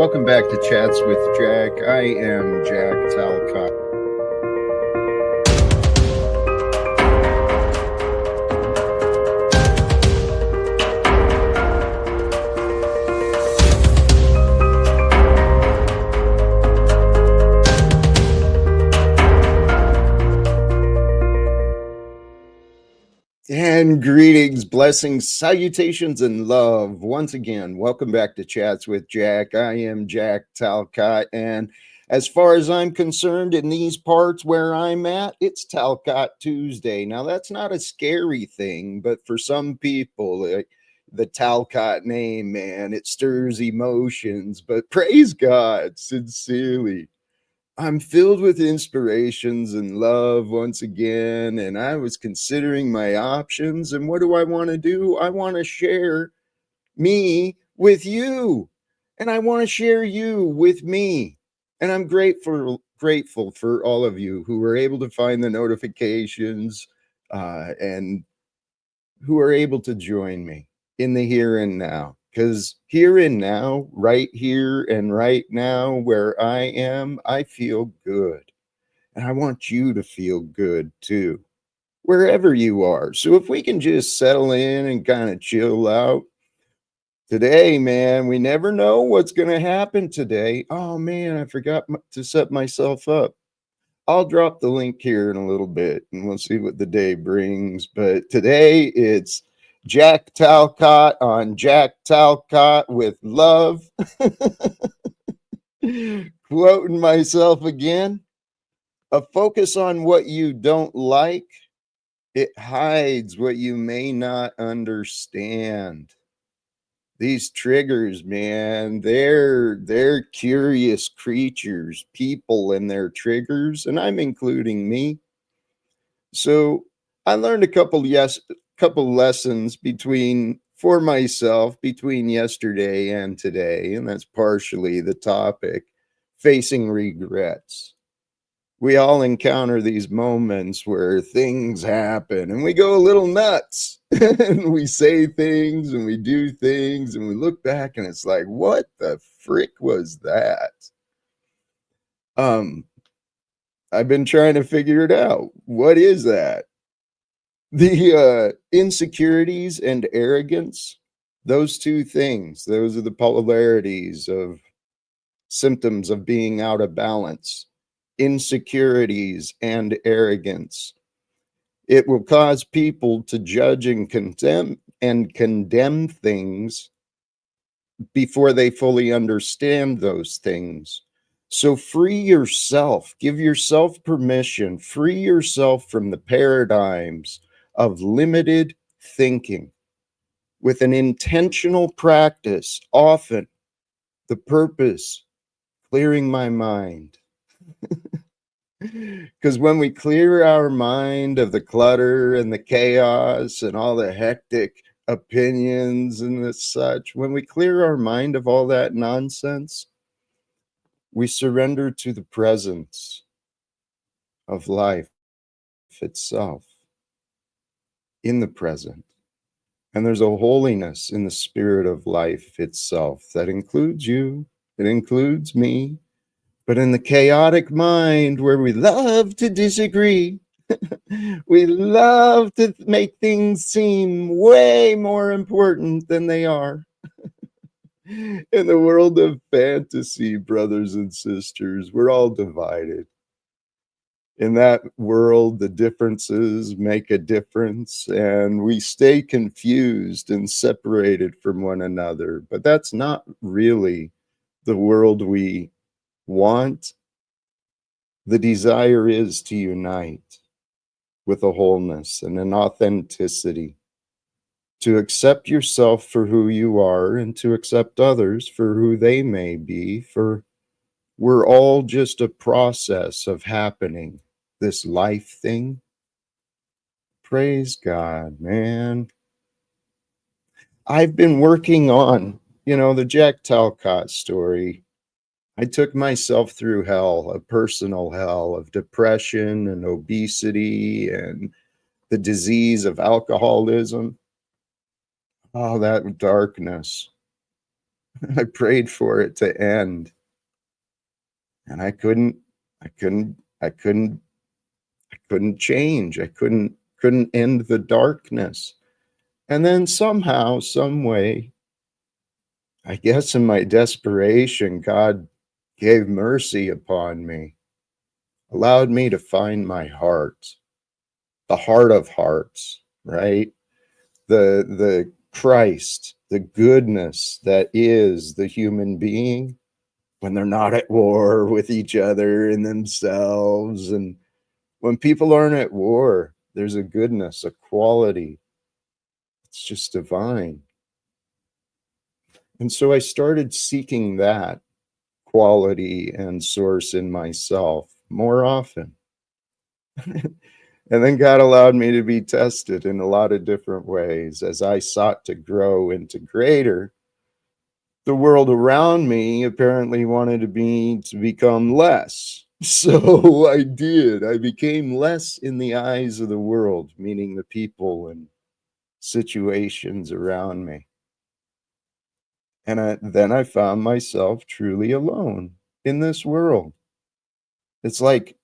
welcome back to Chats with Jack. I am Jack Talcott. And greetings, blessings, salutations, and love. Once again, welcome back to Chats with Jack. I am Jack Talcott, and as far as I'm concerned, in these parts where I'm at, it's Talcott Tuesday. Now, that's not a scary thing, but for some people, the Talcott name, man, it stirs emotions, but praise God, sincerely. I'm filled with inspirations and love once again, and I was considering my options. And what do I want to do? I want to share me with you, and I want to share you with me. And I'm grateful for all of you who were able to find the notifications and who are able to join me in the here and now. Because here and now, right here and right now, where I am, I feel good. And I want you to feel good too, wherever you are. So if we can just settle in and kind of chill out. Today, man, we never know what's going to happen today. Oh, man, I forgot to set myself up. I'll drop the link here in a little bit and we'll see what the day brings. But today it's Jack Talcott on Jack Talcott with love. Quoting myself again, a focus on what you don't like, it hides what you may not understand. These triggers, man, they're curious creatures, people and their triggers, and I'm including me. So I learned a couple lessons for myself between yesterday and today, and that's partially the topic, facing regrets. We all encounter these moments where things happen and we go a little nuts and we say things and we do things and we look back and it's like, what the frick was that? I've been trying to figure it out. What is that? The insecurities and arrogance, those two things, those are the polarities of symptoms of being out of balance. Insecurities and arrogance. It will cause people to judge and condemn things before they fully understand those things. So free yourself, give yourself permission, free yourself from the paradigms of limited thinking with an intentional practice, often the purpose, clearing my mind. Because when we clear our mind of the clutter and the chaos and all the hectic opinions and the such, when we clear our mind of all that nonsense, we surrender to the presence of life itself in the present. And there's a holiness in the spirit of life itself that includes you, it includes me. But in the chaotic mind where we love to disagree, we love to make things seem way more important than they are. In the world of fantasy, brothers and sisters, we're all divided. In that world, the differences make a difference, and we stay confused and separated from one another. But that's not really the world we want. The desire is to unite with a wholeness and an authenticity, to accept yourself for who you are and to accept others for who they may be, for we're all just a process of happening, this life thing. Praise God, man. I've been working on, the Jack Talcott story. I took myself through hell, a personal hell of depression and obesity and the disease of alcoholism. Oh, that darkness. I prayed for it to end, and I couldn't, I couldn't, I couldn't change. I couldn't end the darkness. And then somehow, some way, I guess in my desperation, God gave mercy upon me, allowed me to find my heart, the heart of hearts, right? The Christ, the goodness that is the human being when they're not at war with each other and themselves. And when people aren't at war, there's a goodness, a quality. It's just divine. And so I started seeking that quality and source in myself more often. And then God allowed me to be tested in a lot of different ways as I sought to grow into greater. The world around me apparently wanted to become less. So I did. I became less in the eyes of the world, meaning the people and situations around me. And then I found myself truly alone in this world. It's like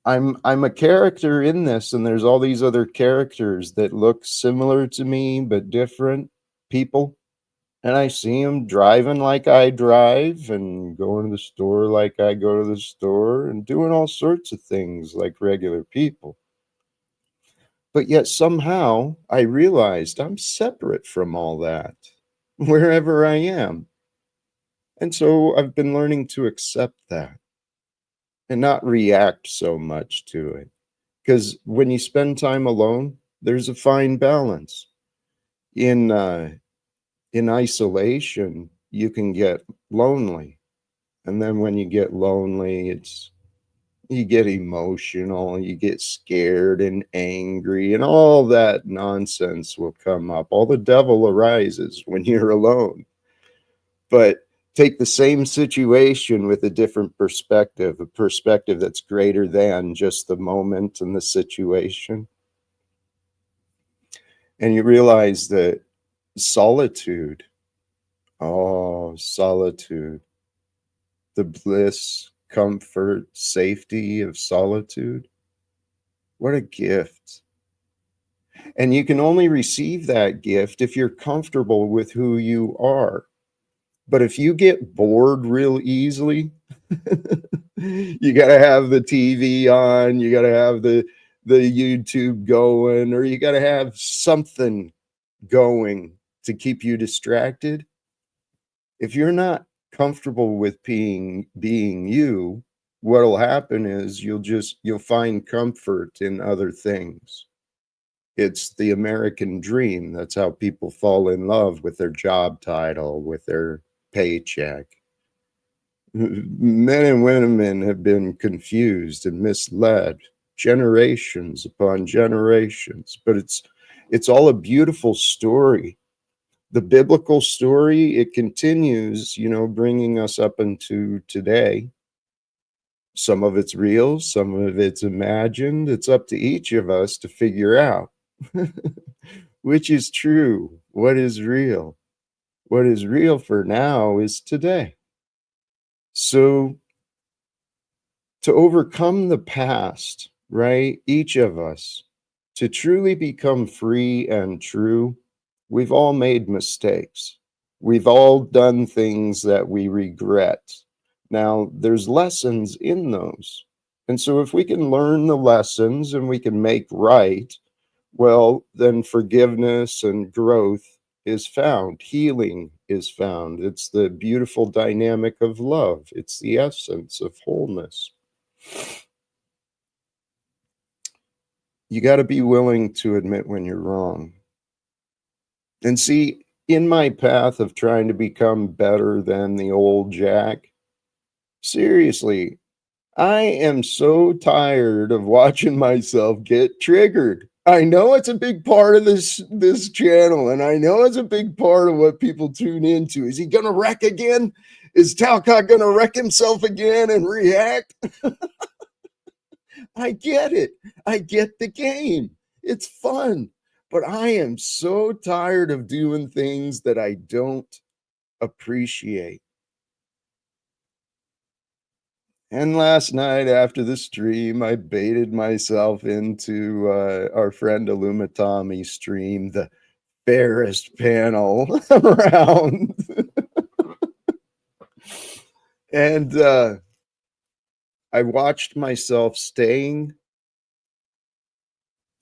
I'm a character in this, and there's all these other characters that look similar to me but different people. And I see them driving like I drive and going to the store like I go to the store and doing all sorts of things like regular people. But yet somehow I realized I'm separate from all that, wherever I am. And so I've been learning to accept that and not react so much to it. Because when you spend time alone, there's a fine balance. In in isolation, you can get lonely. And then when you get lonely, you get emotional, you get scared and angry, and all that nonsense will come up. All the devil arises when you're alone. But take the same situation with a different perspective, a perspective that's greater than just the moment and the situation. And you realize that solitude, oh, solitude, the bliss, comfort, safety of solitude. What a gift. And you can only receive that gift if you're comfortable with who you are. But if you get bored real easily, you got to have the TV on, you got to have the YouTube going, or you got to have something going to keep you distracted. If you're not comfortable with being you, what'll happen is you'll find comfort in other things. It's the American dream. That's how people fall in love with their job title, with their paycheck. Men and women have been confused and misled generations upon generations, but it's all a beautiful story. The biblical story, it continues, bringing us up into today. Some of it's real, some of it's imagined. It's up to each of us to figure out which is true, what is real. What is real for now is today. So to overcome the past, right? Each of us, to truly become free and true, we've all made mistakes. We've all done things that we regret. Now, there's lessons in those. And so if we can learn the lessons and we can make right, well, then forgiveness and growth is found. Healing is found. It's the beautiful dynamic of love. It's the essence of wholeness. You got to be willing to admit when you're wrong. And see, in my path of trying to become better than the old Jack, seriously, I am so tired of watching myself get triggered. I know it's a big part of this channel, and I know it's a big part of what people tune into. Is he gonna wreck again? Is Talcott gonna wreck himself again and react? I get it. I get the game. It's fun. But I am so tired of doing things that I don't appreciate. And last night after the stream, I baited myself into our friend Illumitami's stream, the fairest panel around. And I watched myself staying.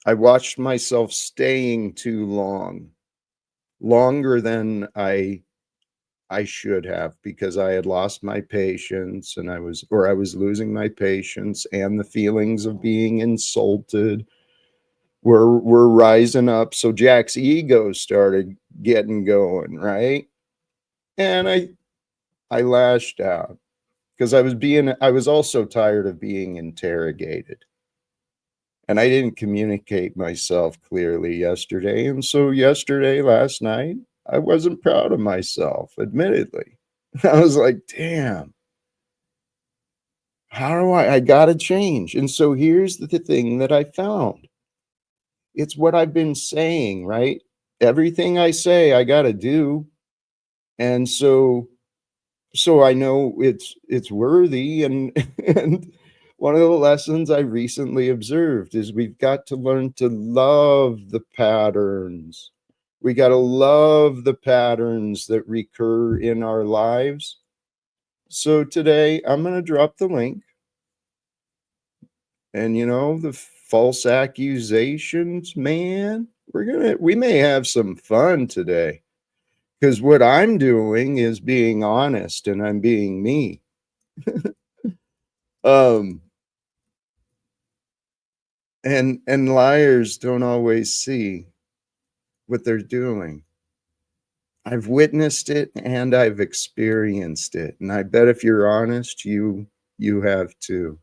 I watched myself staying too long, longer than I should have, because I had lost my patience and I was losing my patience, and the feelings of being insulted were rising up. So Jack's ego started getting going, right? And I lashed out because I was also tired of being interrogated. And I didn't communicate myself clearly yesterday. And so last night, I wasn't proud of myself, admittedly. I was like, damn, how do I gotta change. And so here's the thing that I found. It's what I've been saying, right? Everything I say, I gotta do. And so I know it's worthy. And and one of the lessons I recently observed is we've got to learn to love the patterns. We got to love the patterns that recur in our lives. So today I'm going to drop the link, and the false accusations, man, we may have some fun today, because what I'm doing is being honest and I'm being me. um and liars don't always see what they're doing. I've witnessed it and I've experienced it, and I bet if you're honest, you have too.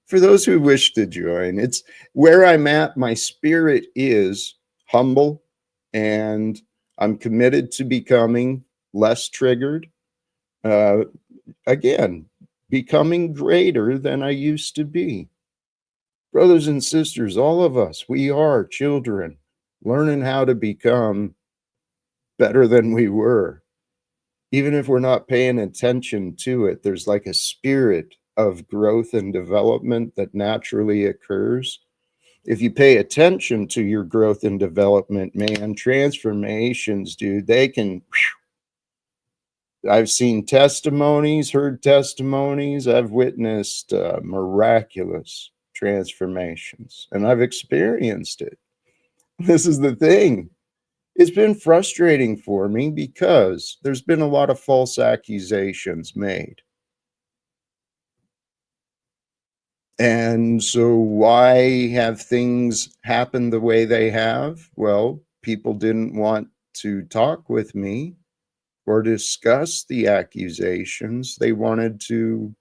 For those who wish to join, it's where I'm at. My spirit is humble, and I'm committed to becoming less triggered. uh, Again, becoming greater than I used to be. Brothers and sisters, all of us, we are children learning how to become better than we were. Even if we're not paying attention to it, there's like a spirit of growth and development that naturally occurs. If you pay attention to your growth and development, man, transformations, dude, they can. I've seen testimonies, heard testimonies, I've witnessed miraculous transformations, and I've experienced it. This is the thing. It's been frustrating for me because there's been a lot of false accusations made. And so, why have things happened the way they have? Well, people didn't want to talk with me or discuss the accusations. They wanted to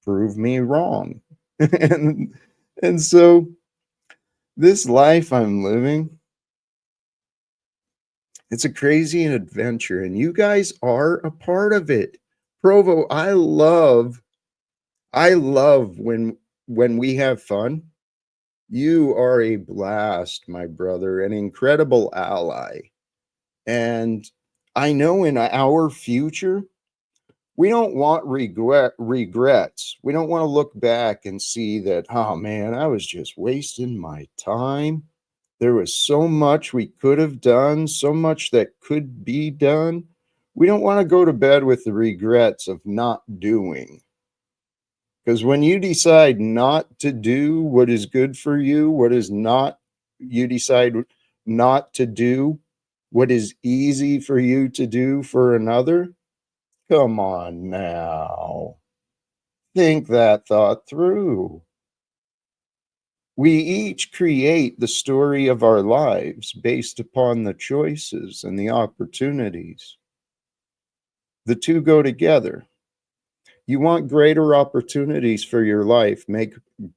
prove me wrong. and and so this life I'm living, it's a crazy adventure, and you guys are a part of it. Provo, I love when we have fun. You are a blast, my brother, an incredible ally. And I know in our future, we don't want regrets. We don't want to look back and see that, oh man, I was just wasting my time. There was so much we could have done, so much that could be done. We don't want to go to bed with the regrets of not doing. Because when you decide not to do what is good for you, you decide not to do what is easy for you to do for another. Come on now. Think that thought through. We each create the story of our lives based upon the choices and the opportunities. The two go together. You want greater opportunities for your life, make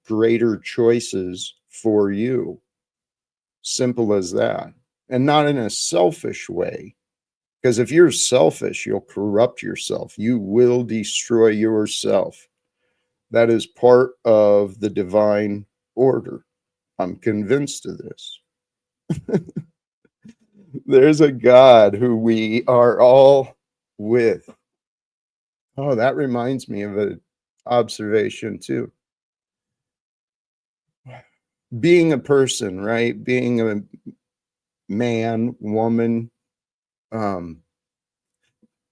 greater choices for you. Simple as that. And not in a selfish way. Because if you're selfish, you'll corrupt yourself. You will destroy yourself. That is part of the divine order. I'm convinced of this. There's a God who we are all with. Oh, that reminds me of an observation too. Being a person, right? Being a man, woman,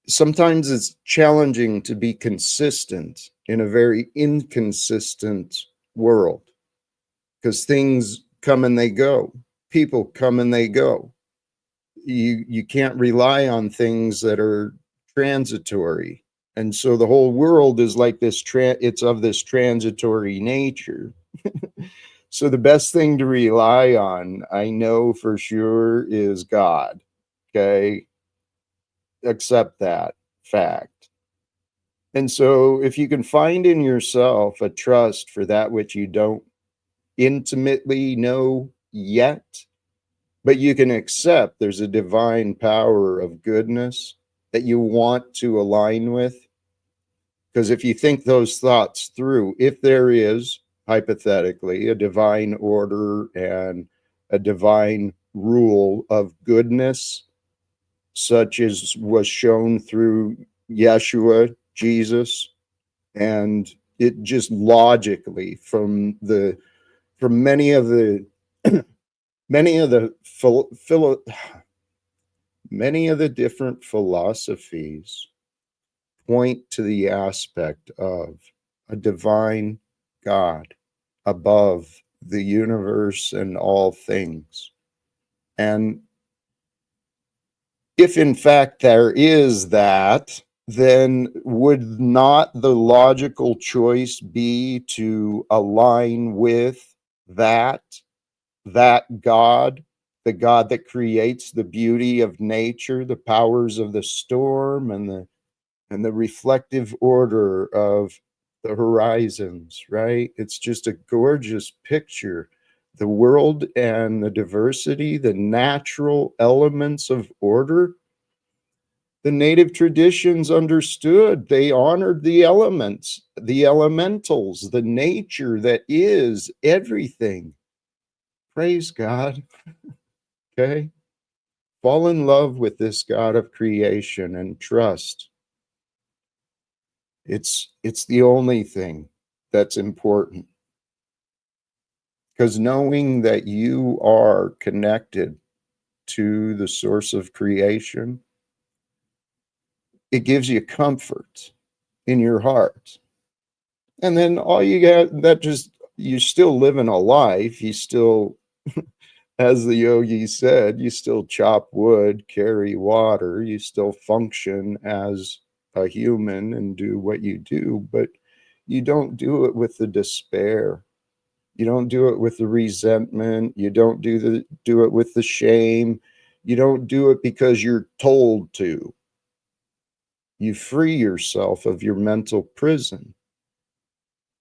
sometimes it's challenging to be consistent in a very inconsistent world because things come and they go. People come and they go. You can't rely on things that are transitory. And so the whole world is like this, it's of this transitory nature. So the best thing to rely on, I know for sure, is God. Okay. Accept that fact. And so if you can find in yourself a trust for that which you don't intimately know yet, but you can accept there's a divine power of goodness that you want to align with. Because if you think those thoughts through, if there is, hypothetically, a divine order and a divine rule of goodness, such as was shown through Yeshua, Jesus, and it just logically from many of the many of the many of the different philosophies point to the aspect of a divine God above the universe and all things. And if in fact there is that, then would not the logical choice be to align with that God, the God that creates the beauty of nature, the powers of the storm, and the reflective order of the horizons, right? It's just a gorgeous picture. The world and the diversity, the natural elements of order. The native traditions understood, they honored the elements, the elementals, the nature that is everything. Praise God. Okay. Fall in love with this God of creation and trust. It's the only thing that's important. Because knowing that you are connected to the source of creation, it gives you comfort in your heart. And then all you got, that just, you're still living a life. You still, as the yogi said, you still chop wood, carry water, you still function as a human and do what you do, but you don't do it with the despair. You don't do it with the resentment. You don't do it with the shame. You don't do it because you're told to. You free yourself of your mental prison.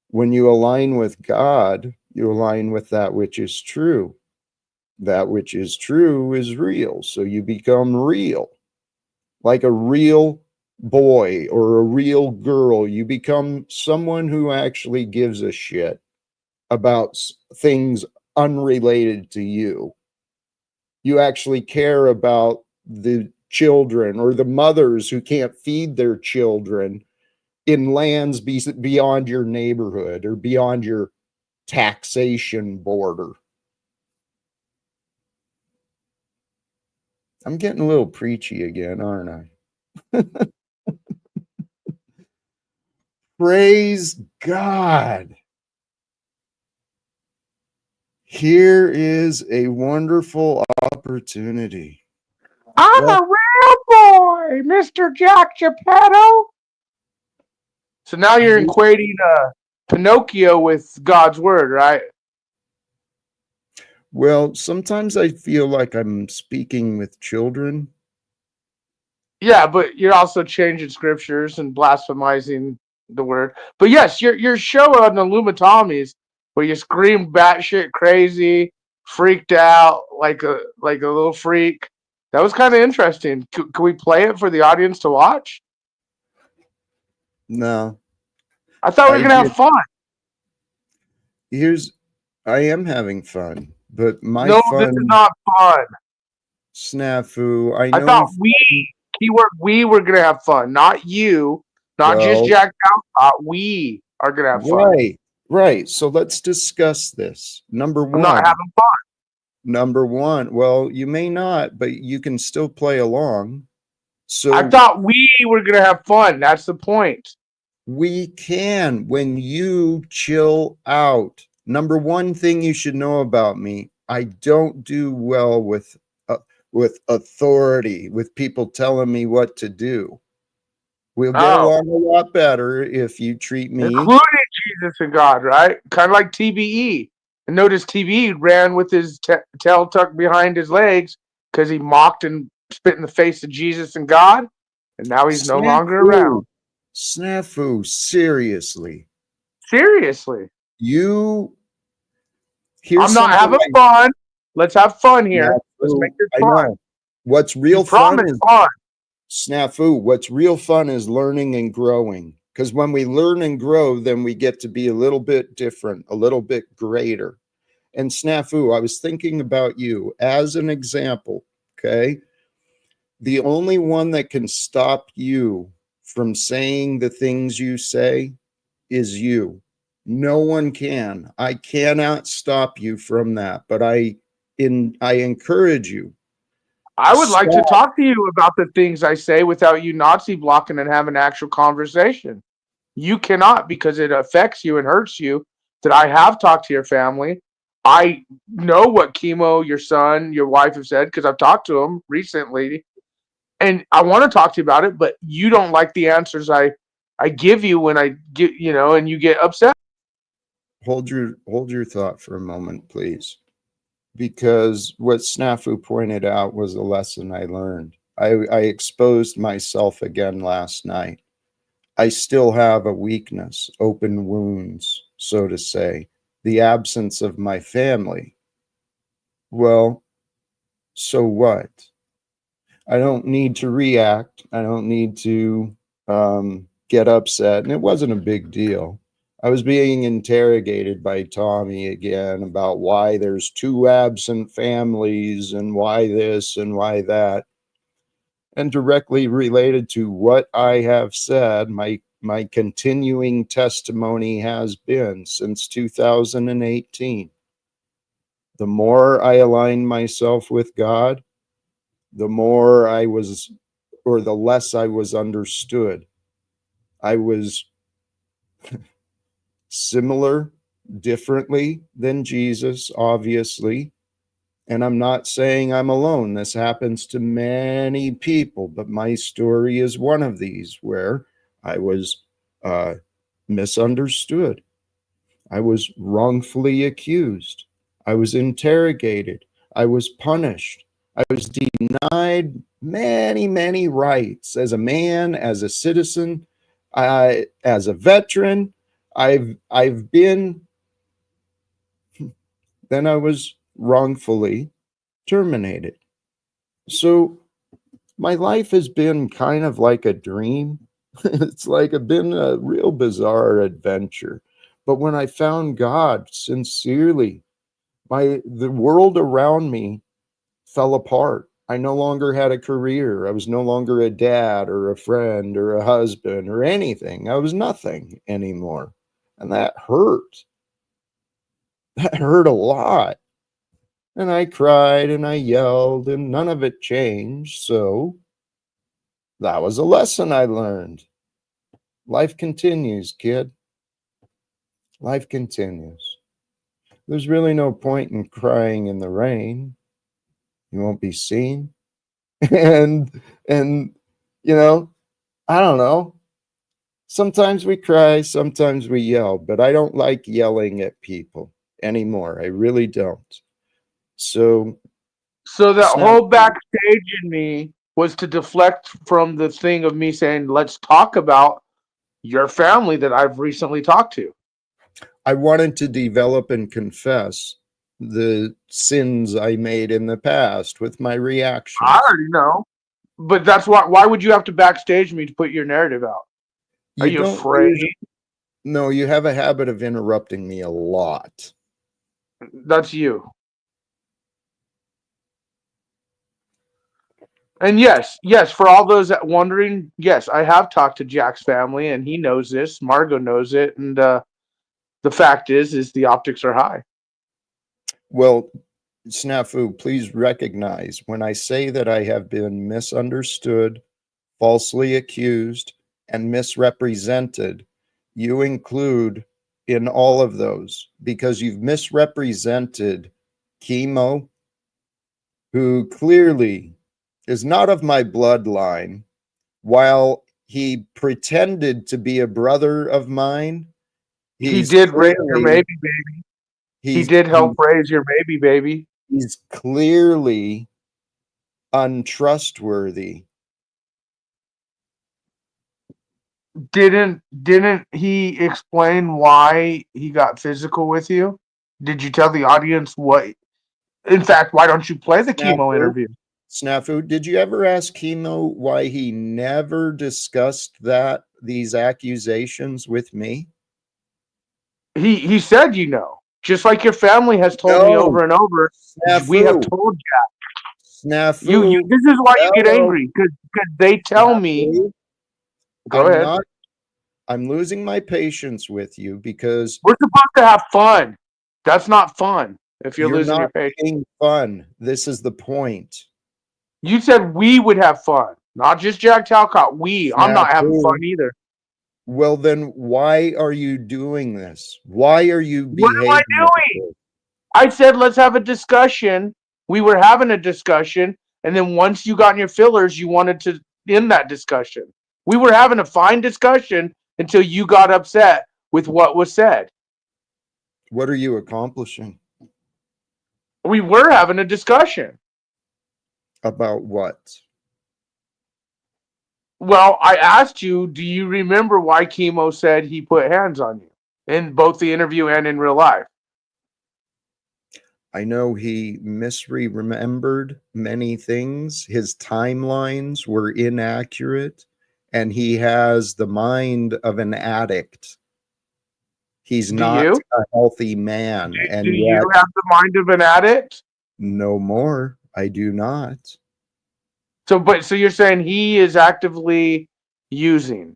When you align with God, you align with that which is true. That which is true is real. So you become real. Like a real boy or a real girl, you become someone who actually gives a shit about things unrelated to you. You actually care about the children or the mothers who can't feed their children in lands beyond your neighborhood or beyond your taxation border. I'm getting a little preachy again, aren't I? Praise God. Here is a wonderful opportunity. I'm Well, a real boy, Mr. Jack Geppetto. So now you're equating Pinocchio with God's word, right? well, sometimes I feel like I'm speaking with children. Yeah, but you're also changing scriptures and blasphemizing the word. But yes, your show on the Lumatomies where you scream batshit crazy, freaked out like a little freak. That was kind of interesting. Can we play it for the audience to watch? No, I thought we I were gonna have did. fun. Here's, I am having fun, but my No, this is fun not fun. snafu, I I know thought we Keyword, we were going to have fun. Not you. Not just Well, Jack Talcott. We are going to have fun. right, right. So let's discuss this. I'm not having fun. Number one. Well, you may not, but you can still play along. I So thought we were going to have fun. That's the point. we can when you chill out. Number one thing you should know about me, I don't do well with authority, with people telling me what to do. We'll get Oh, along a lot better if you treat me. including Jesus and God, right? Kind of like TBE. And notice TBE ran with his tail tucked behind his legs because he mocked and spit in the face of Jesus and God. And now he's no longer around. Snafu, snafu, seriously. Seriously. You, I'm here's not something having fun. Let's have fun here. Let's make snafu, this I fun. know. What's You real fun promised is fun. snafu. What's real fun is learning and growing. Because when we learn and grow, then we get to be a little bit different, a little bit greater. And snafu, I was thinking about you as an example. Okay. The only one that can stop you from saying the things you say is you. No one can. I cannot stop you from that, but I encourage you. I would like to Stop. talk to you about the things I say without you Nazi blocking and having an actual conversation. You cannot because it affects you and hurts you. That I have talked to your family. I know what chemo your son, your wife have said because I've talked to them recently, and I want to talk to you about it. But you don't like the answers I give you when I get and you get upset. Hold your thought for a moment, please. Because what Snafu pointed out was a lesson I learned. I exposed myself again last night. I still have a weakness, open wounds, so to say, the absence of my family. Well, so what? I don't need to react. I don't need to get upset. And it wasn't a big deal. I was being interrogated by Tommy again about why there's two absent families and why this and why that. And directly related to what I have said, my continuing testimony has been since 2018. The more I aligned myself with God, the more I was, or the less I was understood. I was similar, differently than Jesus, obviously. And I'm not saying I'm alone. This happens to many people, but my story is one of these where I was misunderstood. I was wrongfully accused. I was interrogated. I was punished. I was denied many, many rights as a man, as a citizen, as a veteran. I've been, then I was wrongfully terminated. So my life has been kind of like a dream. It's like it's been a real bizarre adventure. But when I found God sincerely, the world around me fell apart. I no longer had a career. I was no longer a dad or a friend or a husband or anything. I was nothing anymore. And that hurt. That hurt a lot. And I cried and I yelled and none of it changed. So that was a lesson I learned. Life continues, kid. Life continues. There's really no point in crying in the rain. You won't be seen. And you know, I don't know. Sometimes we cry, sometimes we yell, but I don't like yelling at people anymore. I really don't. So So that snap. whole backstage in me was to deflect from the thing of me saying, let's talk about your family that I've recently talked to. I wanted to develop and confess the sins I made in the past with my I reactions. already know. But that's why would you have to backstage me to put your narrative out? Are You you don't afraid? usually, no, you have a habit of interrupting me a lot. That's you. And yes, for all those that wondering, yes, I have talked to Jack's family, and he knows this. Margot knows it, and the fact is the optics are high. Well, Snafu, please recognize when I say that I have been misunderstood, falsely accused, and misrepresented, you include in all of those because you've misrepresented Chemo, who clearly is not of my bloodline, while he pretended to be a brother of mine. He He's did raise your clearly baby, baby. He he's did help he's, raise your baby, baby. he's clearly untrustworthy. Didn't he explain why he got physical with you? Did you tell the audience what? In fact, why don't you play the Chemo Snafu, interview? Snafu, did you ever ask Chemo why he never discussed these accusations with me? He said, just like your family has told me No, over and over. We have Snafu, told you. Snafu. This is why you get Hello, angry because they tell me. Snafu. Go ahead. I'm losing my patience with you because We're supposed to have fun. That's not fun if you're losing your not patience. being fun. This is the point. You said we would have fun, not just Jack Talcott. I'm not having Snafu. fun either. Well, then why are you doing this? Why are you What am I behaving doing? like this? I said, let's have a discussion. We were having a discussion. And then once you got in your fillers, you wanted to end that discussion. We were having a fine discussion until you got upset with what was said. What are you accomplishing? We were having a discussion. About what? Well, I asked you, do you remember why Chemo said he put hands on you in both the interview and in real life? I know he misremembered many things. His timelines were inaccurate, and he has the mind of an addict. He's Do not you? a healthy man, Do and you yet have the mind of an addict? no more. I do not. So you're saying he is actively using?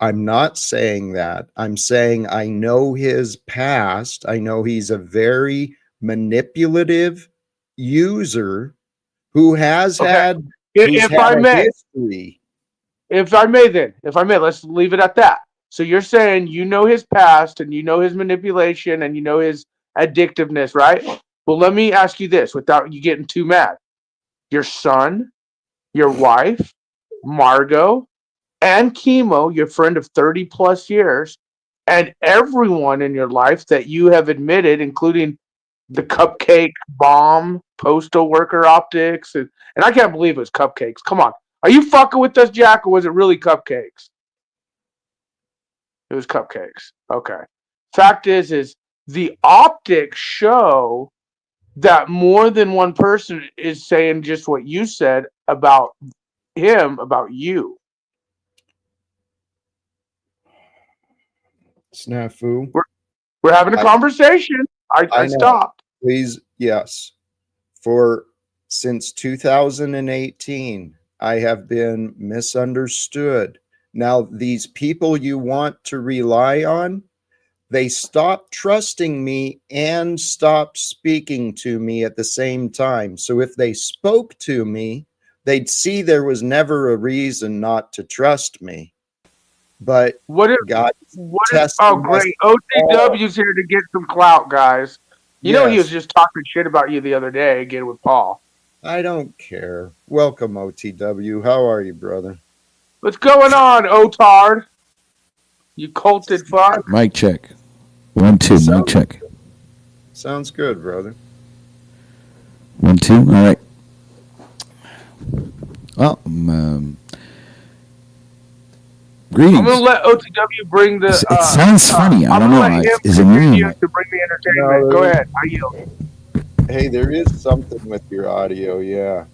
I'm not saying that. I'm saying I know his past. I know he's a very manipulative user who has Okay. had who's If had I a may, history. if I may, let's leave it at that. So you're saying you know his past and you know his manipulation and you know his addictiveness, right? Well, let me ask you this without you getting too mad. Your son, your wife, Margot, and Chemo, your friend of 30 plus years, and everyone in your life that you have admitted, including the cupcake bomb, postal worker optics, and I can't believe it was cupcakes. Come on. Are you fucking with us, Jack, or was it really cupcakes? It was cupcakes. Okay. Fact is the optics show that more than one person is saying just what you said about him, about you. Snafu. We're having a conversation. I I know. stopped. Please, yes. For since 2018, I have been misunderstood. Now, these people you want to rely on, they stopped trusting me and stopped speaking to me at the same time. So if they spoke to me, they'd see there was never a reason not to trust me. But What if God oh testing us great. all. OTW's here to get some clout, guys. You know he was Yes, just talking shit about you the other day again with Paul. I don't care. Welcome, OTW. How are you, brother? What's going on, Otard? You colted fuck. Mic check. 1, 2. Mic check. Sounds good, brother. 1, 2. All right. Well, greetings. I'm gonna let OTW bring the. It sounds funny. I don't know. Is it me? To bring the entertainment. No, Go ahead. I yield. Hey, there is something with your audio, yeah.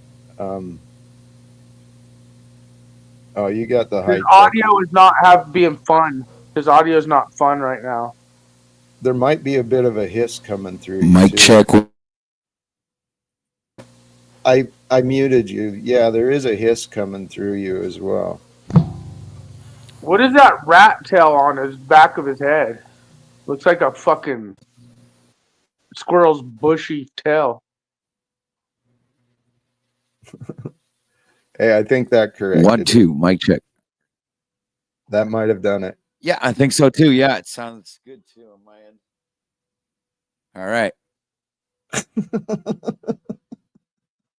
Oh, you got the high His tech. audio is not being fun. His audio is not fun right now. There might be a bit of a hiss coming through. Mic check. I I muted you. Yeah, there is a hiss coming through you as well. What is that rat tail on his back of his head? Looks like a fucking squirrel's bushy tail. Hey, I think that corrected 1 2 mic check. That might have done it. Yeah, I think so too. Yeah, it sounds good too on my end. All right.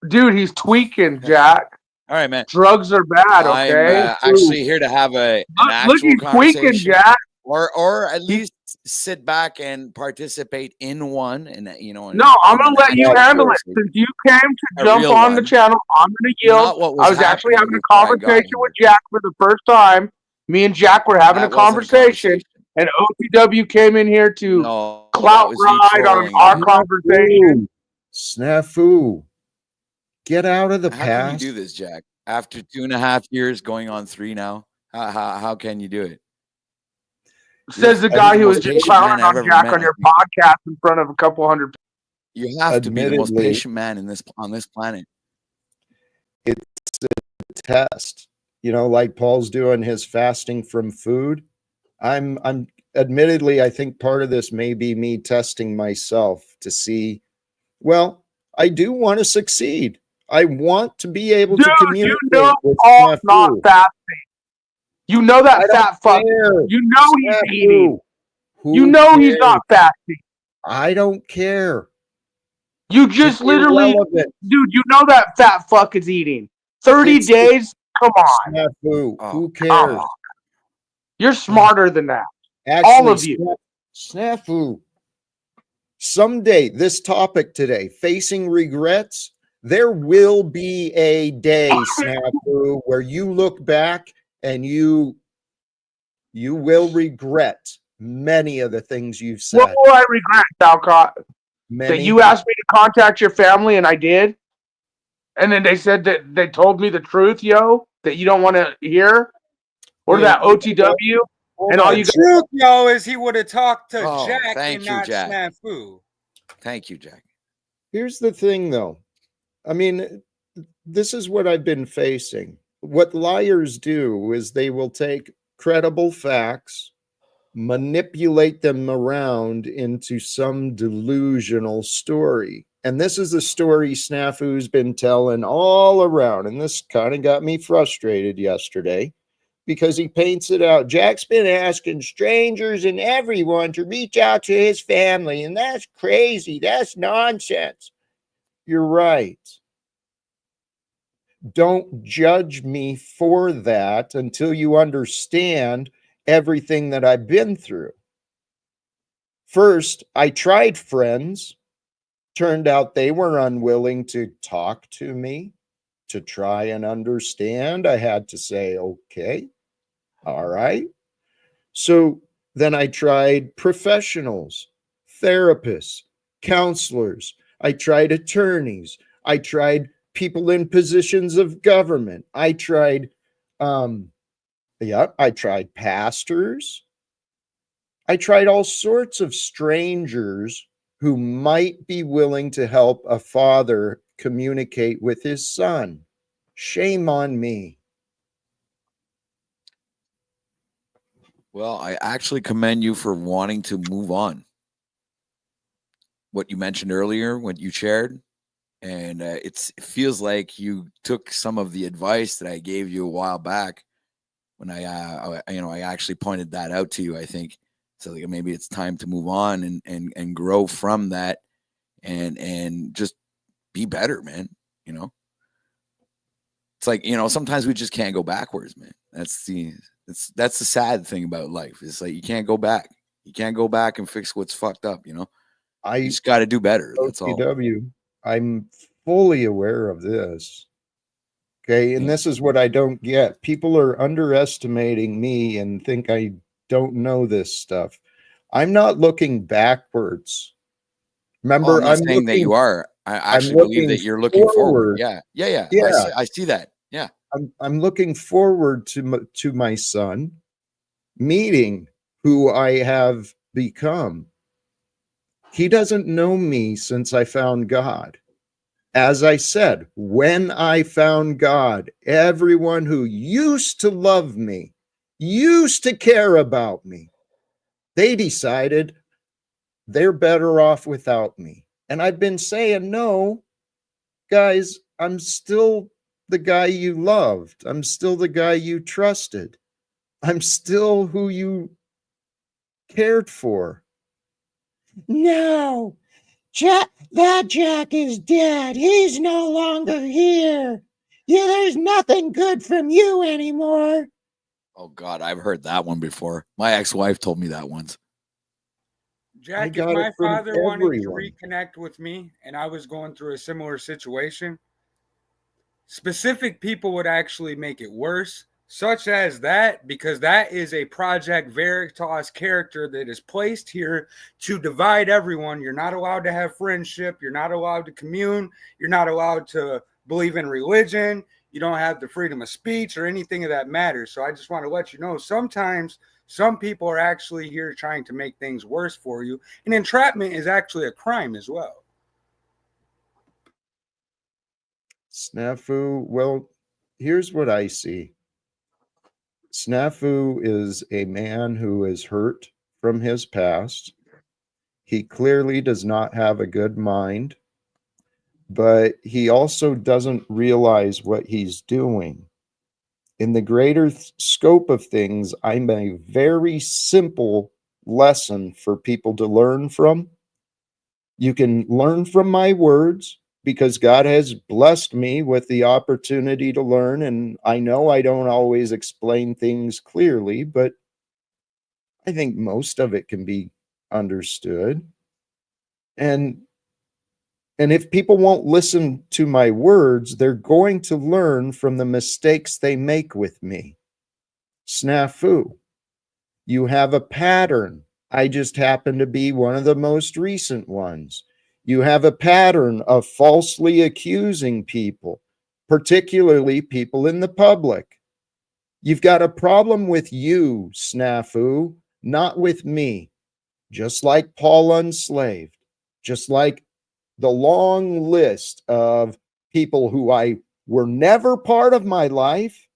Dude, he's tweaking, Jack. All right, man. Drugs are bad, okay? I'm actually here to have an actual he's conversation, tweaking, Jack. or at least sit back and participate in one. And no, I'm gonna let you handle it. Since you came to jump on the channel, I'm gonna yield. I was actually having a conversation with Jack for the first time. Me and Jack were having a conversation, and OTW came in here to clout ride on our conversation. Snafu. Get out of the past. How can you do this, Jack? After 2.5 years, going on 3 now, how can you do it? Says the guy who was just clowning on Jack on your podcast in front of a couple hundred people. You have to be the most patient man on this planet. It's a test. Like Paul's doing his fasting from food. I'm admittedly, I think part of this may be me testing myself to see, well, I do want to succeed. I want to be able to communicate. With Paul's not fasting. You know that fat fuck. You know he's eating. You know he's not fasting. I don't care. You just literally, dude, you know that fat fuck is eating. 30 days? Come on. Snafu. Who cares? You're smarter than that. Actually, all of you. Snafu. Someday, this topic today, facing regrets, there will be a day, Snafu, where you look back and you will regret many of the things you've said. What will I regret, Talcott? That you asked me to contact your family and I did? And then they said that they told me the truth, that you don't want to hear? Or that OTW? And all you truth, is he would have talked to Jack and not Snafu. Thank you, Jack. Here's the thing, though. I mean, this is what I've been facing. What liars do is they will take credible facts, manipulate them around into some delusional story. And this is the story Snafu's been telling all around. And this kind of got me frustrated yesterday because he paints it out. Jack's been asking strangers and everyone to reach out to his family. And that's crazy. That's nonsense. You're right. Don't judge me for that until you understand everything that I've been through. First, I tried friends. Turned out they were unwilling to talk to me, to try and understand. I had to say, okay, all right. So then I tried professionals, therapists, counselors. I tried attorneys. I tried people in positions of government. I tried, I tried pastors. I tried all sorts of strangers who might be willing to help a father communicate with his son. Shame on me. Well, I actually commend you for wanting to move on. What you mentioned earlier, what you shared, and it feels like you took some of the advice that I gave you a while back when I actually pointed that out to you. I think so. Like maybe it's time to move on and grow from that, and just be better, man. It's like sometimes we just can't go backwards, man. That's the sad thing about life. It's like you can't go back. You can't go back and fix what's fucked up. You just got to do better. That's all. I'm fully aware of this. Okay. And this is what I don't get. People are underestimating me and think I don't know this stuff. I'm not looking backwards. Remember, I'm saying that you are. I actually believe that you're looking forward. Yeah. I see that. Yeah. I'm looking forward to my son meeting who I have become. He doesn't know me since I found God. As I said, when I found God, everyone who used to love me, used to care about me, they decided they're better off without me. And I've been saying, no, guys, I'm still the guy you loved. I'm still the guy you trusted. I'm still who you cared for. No, Jack is dead. He's no longer here. Yeah, there's nothing good from you anymore. Oh God, I've heard that one before. My ex-wife told me that once. Jack, if my father wanted to reconnect with me and I was going through a similar situation, specific people would actually make it worse, such as that, because that is a Project Veritas character that is placed here to divide everyone. You're not allowed to have friendship. You're not allowed to commune. You're not allowed to believe in religion. You don't have the freedom of speech or anything of that matter. So I just want to let you know, sometimes some people are actually here trying to make things worse for you. And entrapment is actually a crime as well. Snafu, well, here's what I see. Snafu is a man who is hurt from his past. He clearly does not have a good mind, but he also doesn't realize what he's doing. In the greater scope of things, I'm a very simple lesson for people to learn from. You can learn from my words because God has blessed me with the opportunity to learn. And I know I don't always explain things clearly, but I think most of it can be understood. And if people won't listen to my words, they're going to learn from the mistakes they make with me. Snafu. You have a pattern. I just happen to be one of the most recent ones. You have a pattern of falsely accusing people, particularly people in the public. You've got a problem with you, Snafu, not with me. Just like Paul Unslaved, just like the long list of people who I were never part of my life,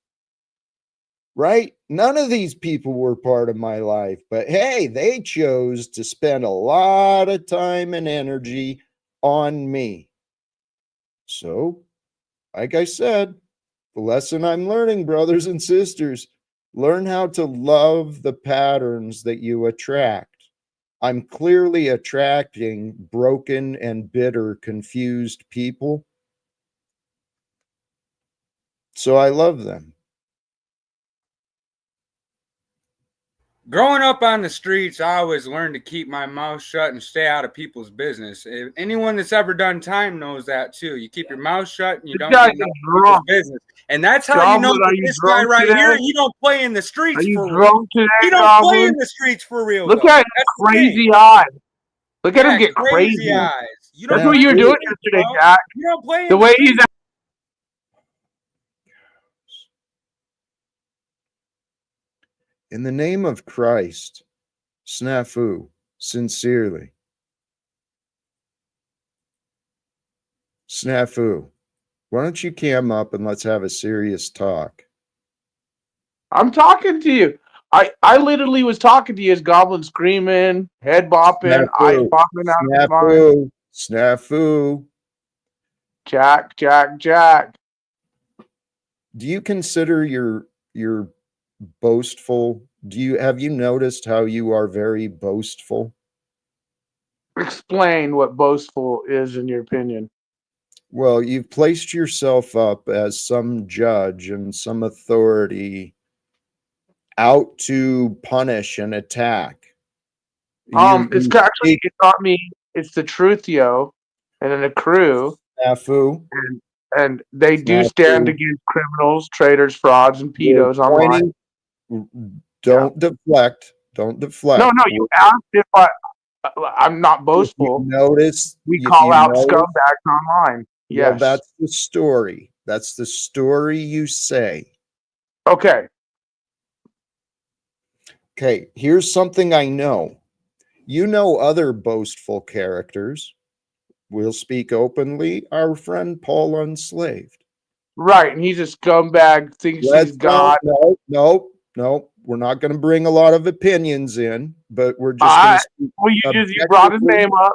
right? None of these people were part of my life, but hey, they chose to spend a lot of time and energy on me. So, like I said, the lesson I'm learning, brothers and sisters, learn how to love the patterns that you attract. I'm clearly attracting broken and bitter, confused people. So I love them. Growing up on the streets, I always learned to keep my mouth shut and stay out of people's business. If anyone that's ever done time knows that too. You keep your mouth shut and you don't get into people's business. And that's how you know that this guy right here, he don't play in the streets for real. He don't play in the streets for real. Look at his crazy eyes. Look at him get crazy. Eyes. That's what you were doing yesterday, Jack. You don't play in the way he's. In the name of Christ, Snafu, sincerely. Snafu, why don't you cam up and let's have a serious talk? I'm talking to you. I literally was talking to you as Goblin screaming, head bopping, eyes bopping out of his mind. Snafu. Jack. Do you consider your boastful? Have you noticed how you are very boastful? Explain what boastful is in your opinion. Well, you've placed yourself up as some judge and some authority out to punish and attack. It's not me. It's the truth, yo, and then the crew. Snafu. And they do stand against criminals, traitors, frauds, and pedos online. Don't deflect. Don't deflect. No, you asked if I'm not boastful. Notice we call out scumbags online. Yes. Well, that's the story. That's the story you say. Okay, here's something I know. You know other boastful characters. We'll speak openly. Our friend Paul Unslaved. Right, and he's a scumbag, thinks he's God. No. We're not going to bring a lot of opinions in, but we're just going to speak. Well, you brought his name up.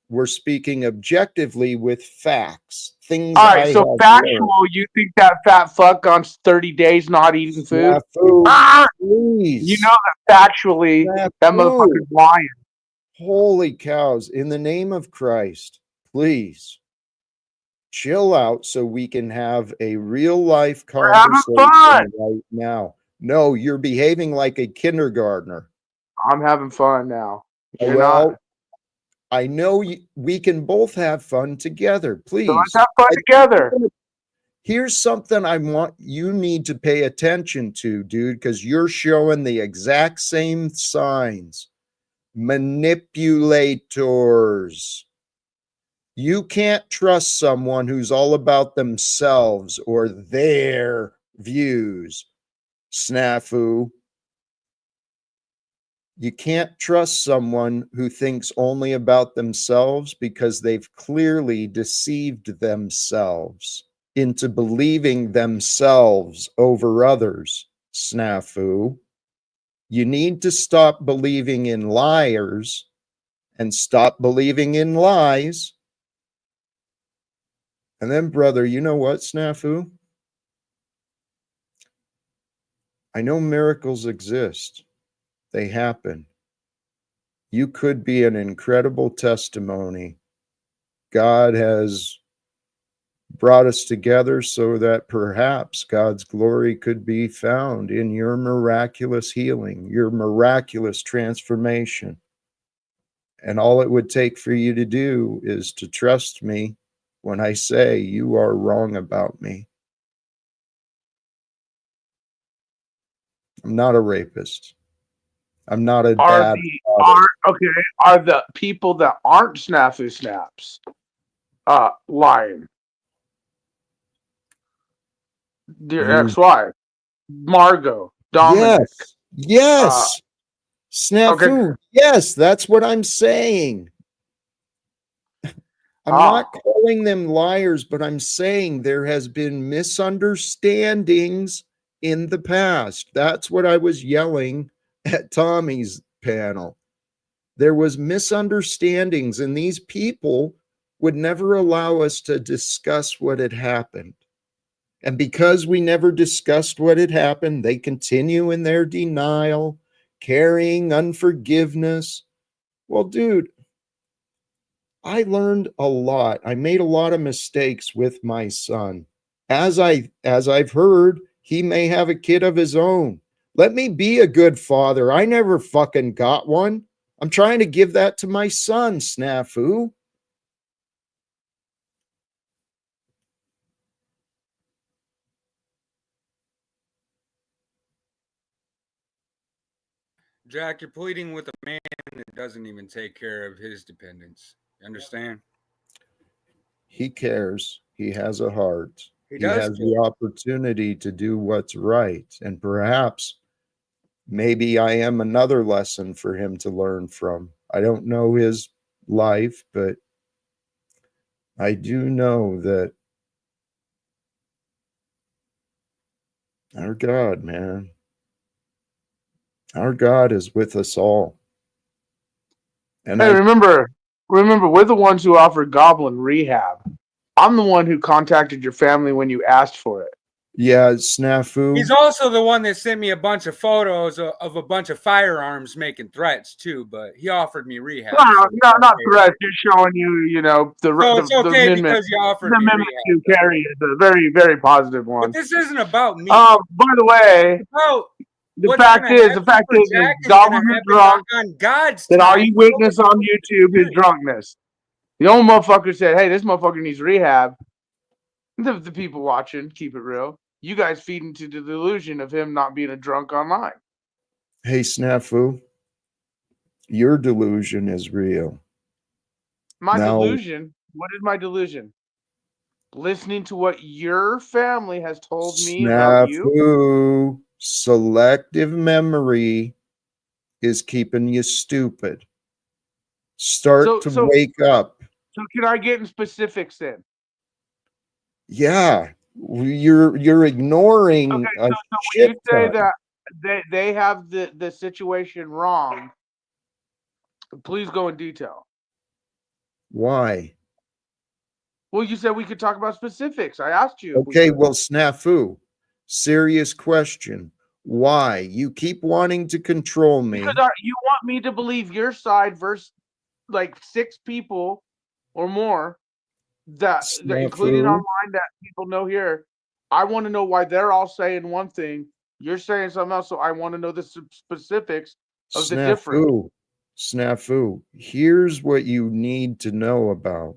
We're speaking objectively with facts. Things. All right, so factual, you think that fat fuck on 30 days not eating food? Please. You know that factually, that motherfucker's lying. Holy cows. In the name of Christ, please chill out so we can have a real life conversation right now. No, you're behaving like a kindergartner. I'm having fun now. Well, I know we can both have fun together. Please. So let's have fun together. Here's something I want you need to pay attention to, dude, because you're showing the exact same signs. Manipulators. You can't trust someone who's all about themselves or their views. Snafu. You can't trust someone who thinks only about themselves because they've clearly deceived themselves into believing themselves over others. Snafu. You need to stop believing in liars and stop believing in lies. And then, brother, you know what, Snafu? I know miracles exist. They happen. You could be an incredible testimony. God has brought us together so that perhaps God's glory could be found in your miraculous healing, your miraculous transformation. And all it would take for you to do is to trust me when I say you are wrong about me. I'm not a rapist. I'm not a bad Are the people that aren't Snafu Snaps lying? Your ex-wife, Margot, Dominic. Yes. Snafu. Okay. Yes, that's what I'm saying. I'm not calling them liars, but I'm saying there has been misunderstandings in the past. That's what I was yelling at Tommy's panel. There was misunderstandings, and these people would never allow us to discuss what had happened. And because we never discussed what had happened, they continue in their denial, carrying unforgiveness. Well, dude, I learned a lot. I made a lot of mistakes with my son. As I've heard, he may have a kid of his own. Let me be a good father. I never fucking got one. I'm trying to give that to my son, Snafu. Jack, you're pleading with a man that doesn't even take care of his dependents. You understand? He cares. He has a heart. He has the opportunity to do what's right. And perhaps maybe I am another lesson for him to learn from. I don't know his life, but I do know that our God, man, our God is with us all. And hey, remember, we're the ones who offered Goblin rehab. I'm the one who contacted your family when you asked for it. Yeah, Snafu. He's also the one that sent me a bunch of photos of a bunch of firearms making threats too, but he offered me rehab. No, not threats. Just showing you, it's okay because you offered me rehab. You carry is a very, very positive one. But this isn't about me. By the way, the fact is, Goblin is drunk. On God's that all you witness on YouTube is drunkenness. The old motherfucker said, "Hey, this motherfucker needs rehab." The people watching, keep it real. You guys feed into the delusion of him not being a drunk online. Hey, Snafu, your delusion is real. My delusion? What is my delusion? Listening to what your family has told me about you? Selective memory is keeping you stupid. Start to wake up. So can I get in specifics then? Yeah, you're ignoring Okay, a so shit when you say ton. that they have the situation wrong, please go in detail. Why? Well, you said we could talk about specifics. I asked you. Okay, well, snafu. Serious question. Why? You keep wanting to control me. Because you want me to believe your side versus like 6 people or more that including online that people know here. I want to know why they're all saying one thing. You're saying something else, so I want to know the specifics of the difference. Snafu. Here's what you need to know about.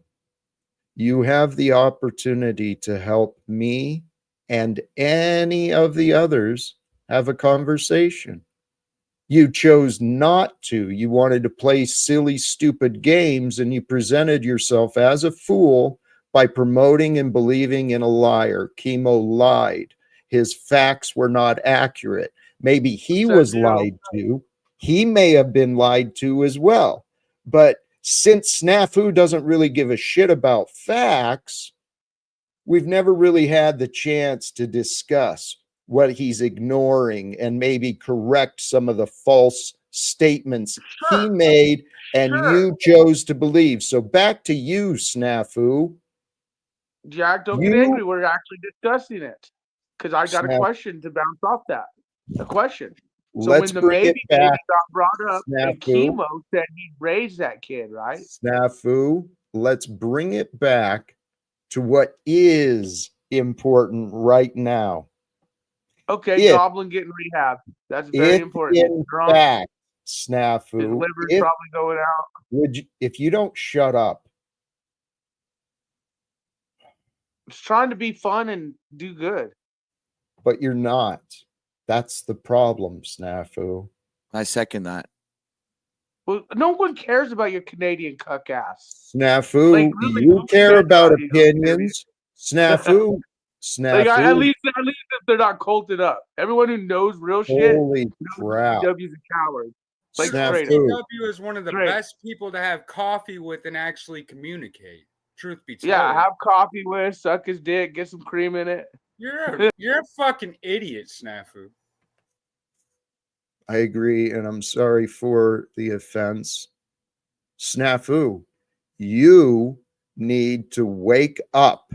You have the opportunity to help me and any of the others have a conversation. You chose not to. You wanted to play silly, stupid games, and you presented yourself as a fool by promoting and believing in a liar. Chemo lied. His facts were not accurate. Maybe he was lied to. He may have been lied to as well. But since Snafu doesn't really give a shit about facts, we've never really had the chance to discuss what he's ignoring and maybe correct some of the false statements he made and you chose to believe. So back to you, Snafu. Jack, don't get angry. We're actually discussing it because I got a question to bounce off that. A question. So Let's when the bring baby it back, got brought up, Snafu. and Chemo said he raised that kid, right? Snafu. Let's bring it back to what is important right now. Okay, Goblin getting rehab. That's very important. In fact, Snafu, his liver's probably going out. Would you, if you don't shut up? It's trying to be fun and do good. But you're not. That's the problem, Snafu. I second that. Well, no one cares about your Canadian cuck ass. Snafu, like, really, you care about opinions. Snafu. Snafu. Like, at least if they're not culted up. Everyone who knows real shit. Holy crap. W's a coward. Like CW is one of the best people to have coffee with and actually communicate. Truth be told. Yeah, have coffee with, suck his dick, get some cream in it. You're a fucking idiot, Snafu. I agree, and I'm sorry for the offense. Snafu, you need to wake up.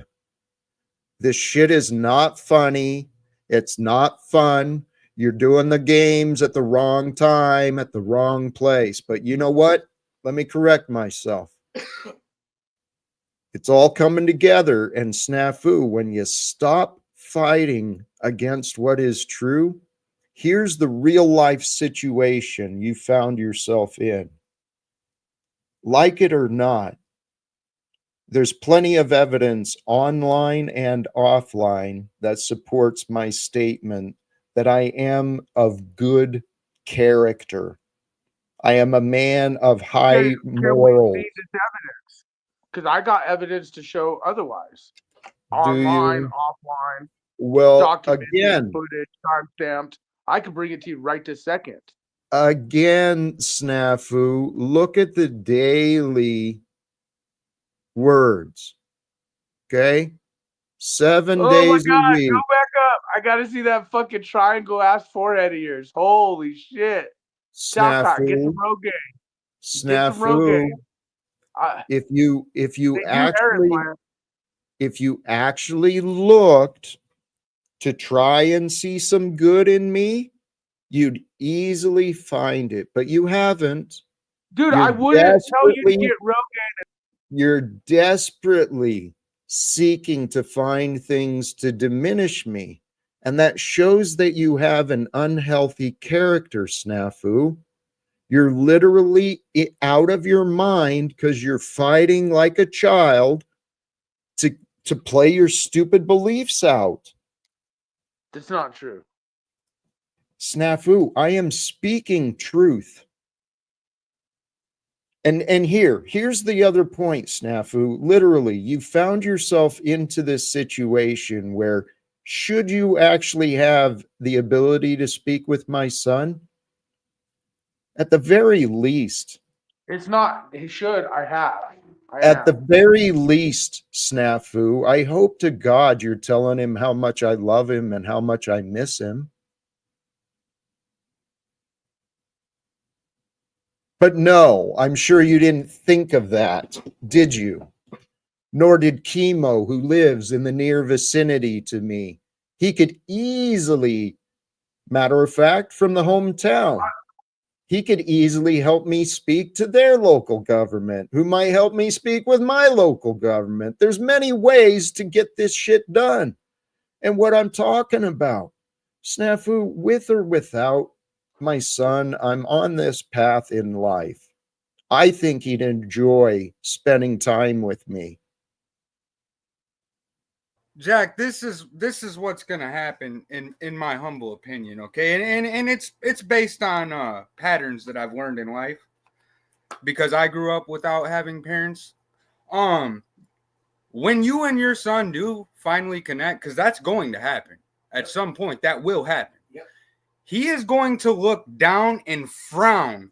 This shit is not funny. It's not fun. You're doing the games at the wrong time, at the wrong place. But you know what? Let me correct myself. It's all coming together. And Snafu, when you stop fighting against what is true, here's the real life situation you found yourself in. Like it or not, there's plenty of evidence online and offline that supports my statement that I am of good character. I am a man of high morals. Because I got evidence to show otherwise. Online, offline. Well, again, footage, time-stamped. I can bring it to you right this second. Again, Snafu, look at the daily words. Okay? 7 days a week. Go back up. I got to see that fucking triangle ass forehead of yours. Holy shit. Talcott, get some Rogaine. Snafu. If you actually looked to try and see some good in me, you'd easily find it, but you haven't. Dude, I wouldn't tell you to get Rogaine. You're desperately seeking to find things to diminish me, and that shows that you have an unhealthy character, Snafu. You're literally out of your mind because you're fighting like a child to play your stupid beliefs out. That's not true. Snafu, I am speaking truth. And here's the other point, Snafu. Literally, you found yourself into this situation where should you actually have the ability to speak with my son? At the very least. It's not, he should, I have. At the very least, Snafu, I hope to God you're telling him how much I love him and how much I miss him. But no, I'm sure you didn't think of that, did you? Nor did Chemo, who lives in the near vicinity to me. He could easily, matter of fact, from the hometown, he could easily help me speak to their local government, who might help me speak with my local government. There's many ways to get this shit done. And what I'm talking about, Snafu, with or without my son, I'm on this path in life. I think he'd enjoy spending time with me. Jack, this is what's gonna happen in my humble opinion, okay? And it's based on patterns that I've learned in life because I grew up without having parents. When you and your son do finally connect, because that's going to happen at some point, that will happen. Yep. He is going to look down and frown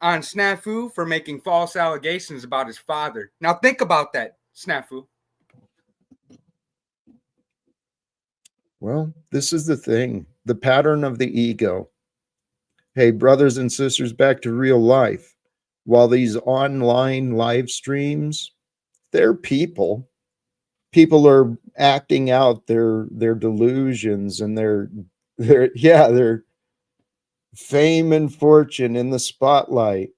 on Snafu for making false allegations about his father. Now think about that, Snafu. Well, this is the thing, the pattern of the ego. Hey, brothers and sisters, back to real life. While these online live streams, they're people. People are acting out their delusions and their fame and fortune in the spotlight.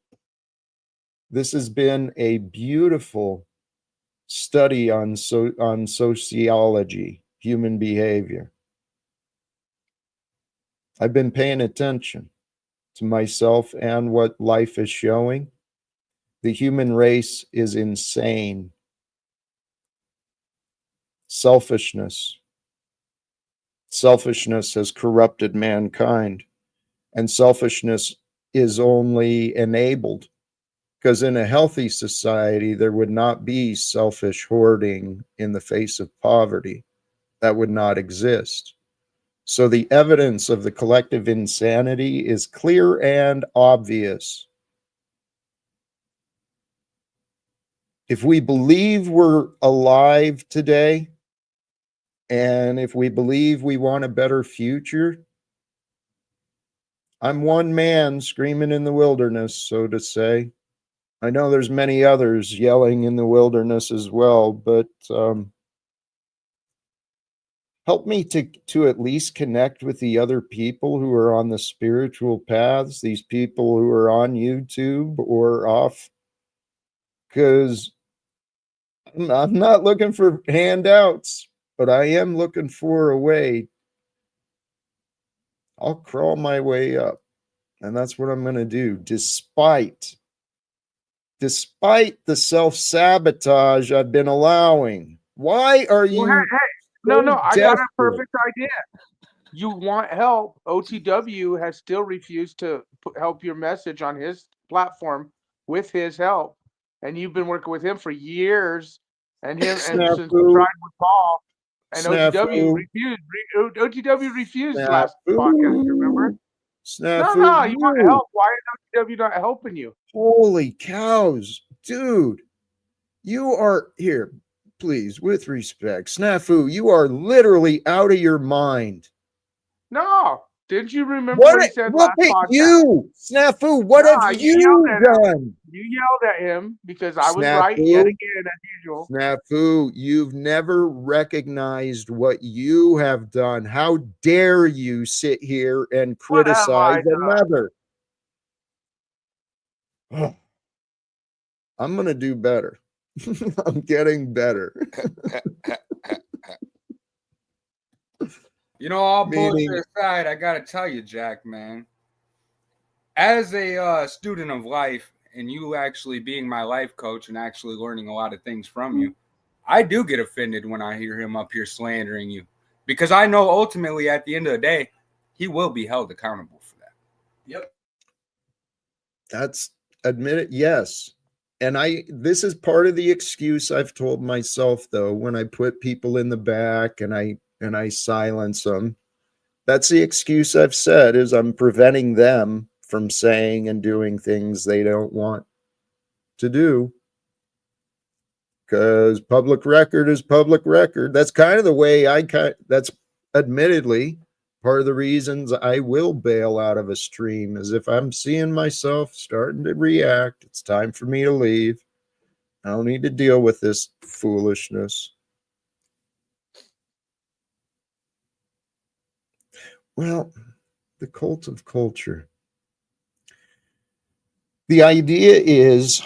This has been a beautiful study on sociology, human behavior. I've been paying attention to myself and what life is showing. The human race is insane. Selfishness has corrupted mankind, and selfishness is only enabled because in a healthy society, there would not be selfish hoarding in the face of poverty. That would not exist. So the evidence of the collective insanity is clear and obvious. If we believe we're alive today, and if we believe we want a better future, I'm one man screaming in the wilderness, so to say. I know there's many others yelling in the wilderness as well, but help me to at least connect with the other people who are on the spiritual paths, these people who are on YouTube or off, because I'm not looking for handouts, but I am looking for a way. I'll crawl my way up, and that's what I'm going to do, despite the self-sabotage I've been allowing. Why are you? Well, hey, no, I got a perfect idea. You want help. OTW has still refused to help your message on his platform with his help. And you've been working with him for years. And since you tried with Paul. And OTW refused last podcast, remember? No, you want help. Why is OTW not helping you? Holy cows, dude. You are here, please, with respect. Snafu, you are literally out of your mind. No. Didn't you remember what he said last podcast? Look at you, Snafu. What have you done? You yelled at him because I was right yet again, as usual. Snafu, you've never recognized what you have done. How dare you sit here and criticize another? I'm going to do better. I'm getting better. You know, all bullshit aside, I gotta tell you, Jack, man. As a student of life, and you actually being my life coach and actually learning a lot of things from you, I do get offended when I hear him up here slandering you, because I know ultimately at the end of the day, he will be held accountable for that. Yep. That's admit it. Yes. And this is part of the excuse I've told myself, though, when I put people in the back and I silence them. That's the excuse I've said, is I'm preventing them from saying and doing things they don't want to do. because public record is public record. That's kind of the way that's admittedly part of the reasons I will bail out of a stream, is if I'm seeing myself starting to react, it's time for me to leave. I don't need to deal with this foolishness. Well, the cult of culture. The idea is,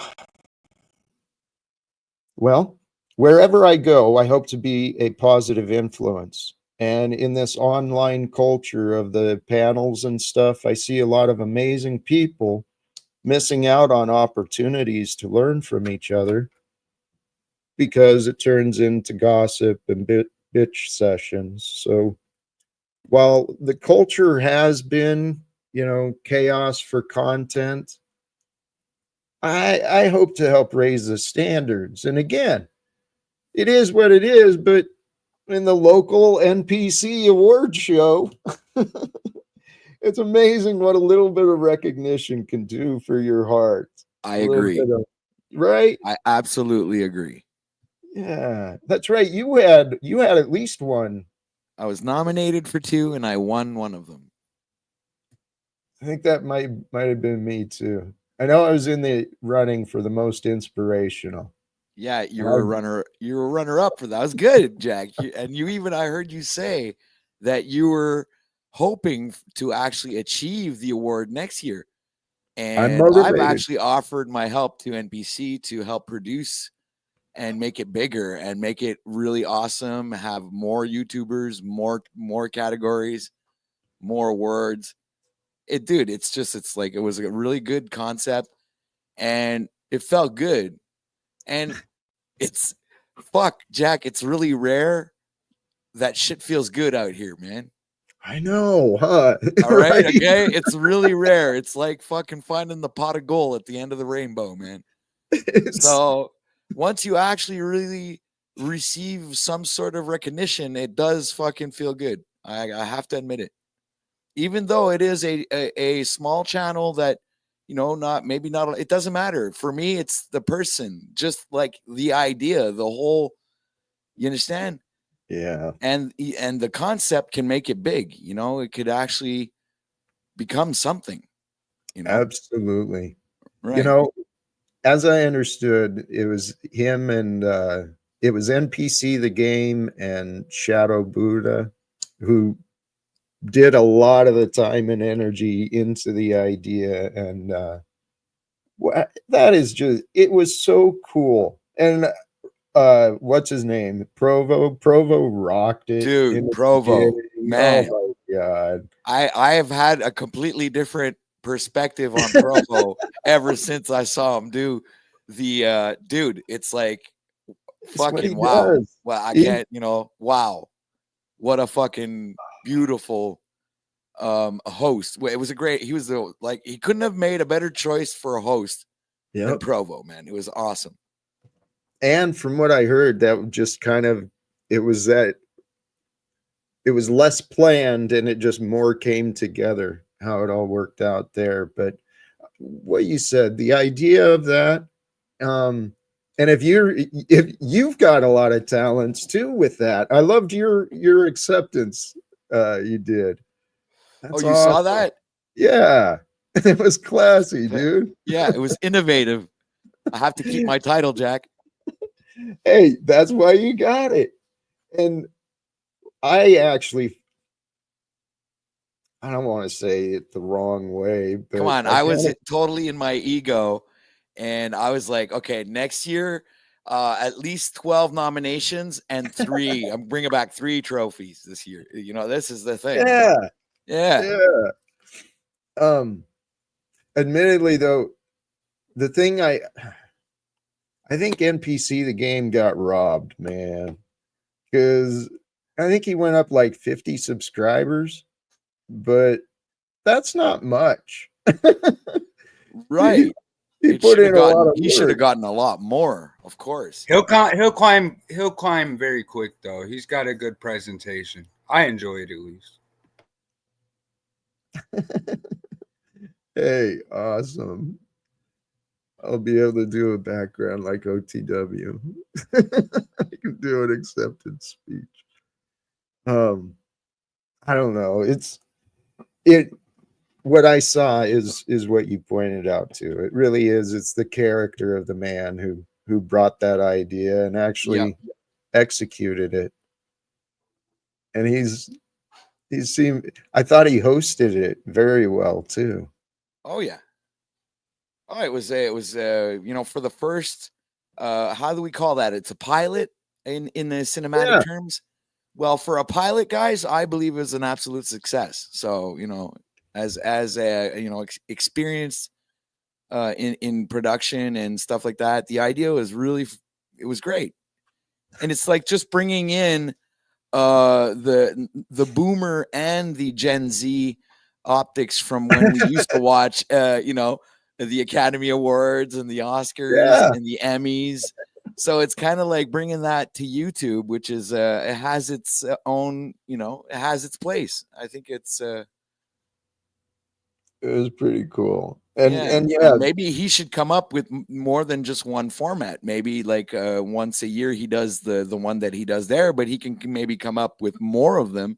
well, wherever I go, I hope to be a positive influence. And in this online culture of the panels and stuff, I see a lot of amazing people missing out on opportunities to learn from each other because it turns into gossip and bitch sessions. So while the culture has been, chaos for content, I hope to help raise the standards. And again, it is what it is, but in the local NPC award show, it's amazing what a little bit of recognition can do for your heart. I agree. Right? I absolutely agree. Yeah, that's right. You had at least one. I was nominated for 2 and I won one of them. I think that might have been me too. I know I was in the running for the most inspirational. Yeah, you were a runner up for that. That was good, Jack. I heard you say that you were hoping to actually achieve the award next year. And I've actually offered my help to NPC to help produce and make it bigger and make it really awesome, have more YouTubers, more categories, more words. It was a really good concept and it felt good. And it's Jack, it's really rare that shit feels good out here, man. I know, huh? All right, okay. It's really rare. It's like fucking finding the pot of gold at the end of the rainbow, man. So once you actually really receive some sort of recognition, it does fucking feel good. I have to admit it. Even though it is a small channel that, it doesn't matter. For me, it's the person, just like the idea, the whole, you understand? Yeah. And the concept can make it big, it could actually become something, Absolutely. Right. As I understood, it was him and it was NPC the game and Shadow Buddha who did a lot of the time and energy into the idea, and that is just, it was so cool. And what's his name? Provo rocked it, dude. Provo, man. Oh my god, I have had a completely different perspective on Provo ever since I saw him do the dude. It's like fucking wow. Does. Well, I can't, wow, what a fucking beautiful host. It was he couldn't have made a better choice for a host than Provo, man. It was awesome. And from what I heard, that just kind of, it was less planned and it just more came together, how it all worked out there. But what you said, the idea of that, and if you've got a lot of talents too with that. I loved your acceptance you did. That's you awesome. Saw that? Yeah. It was classy, dude. Yeah, it was innovative. I have to keep my title, Jack. Hey, that's why you got it. And I don't want to say it the wrong way, but come on, I was totally in my ego, and I was like, okay, next year, at least 12 nominations and 3. I'm bringing back 3 trophies this year. This is the thing. Yeah. Admittedly, though, the thing I think NPC the game got robbed, man, because I think he went up like 50 subscribers, but that's not much. Right. He put in a lot of work. He should have gotten a lot more, of course. He'll climb very quick though. He's got a good presentation. I enjoy it at least. Hey, awesome. I'll be able to do a background like OTW. I can do an accepted speech. I don't know. It what I saw is what you pointed out too. It really is. It's the character of the man who brought that idea and actually executed it. And he seemed. I thought he hosted it very well too. Oh yeah. Oh, it was for the first. How do we call that? It's a pilot in the cinematic terms. Well, for a pilot, guys, I believe it was an absolute success. So, as a experienced in production and stuff like that, the idea was it was great. And it's like just bringing in the boomer and the Gen Z optics from when we used to watch the Academy Awards and the Oscars and the Emmys. So it's kind of like bringing that to YouTube, which is it has its own, it has its place. I think it was pretty cool. And maybe he should come up with more than just one format. Maybe like once a year he does the one that he does there, but he can maybe come up with more of them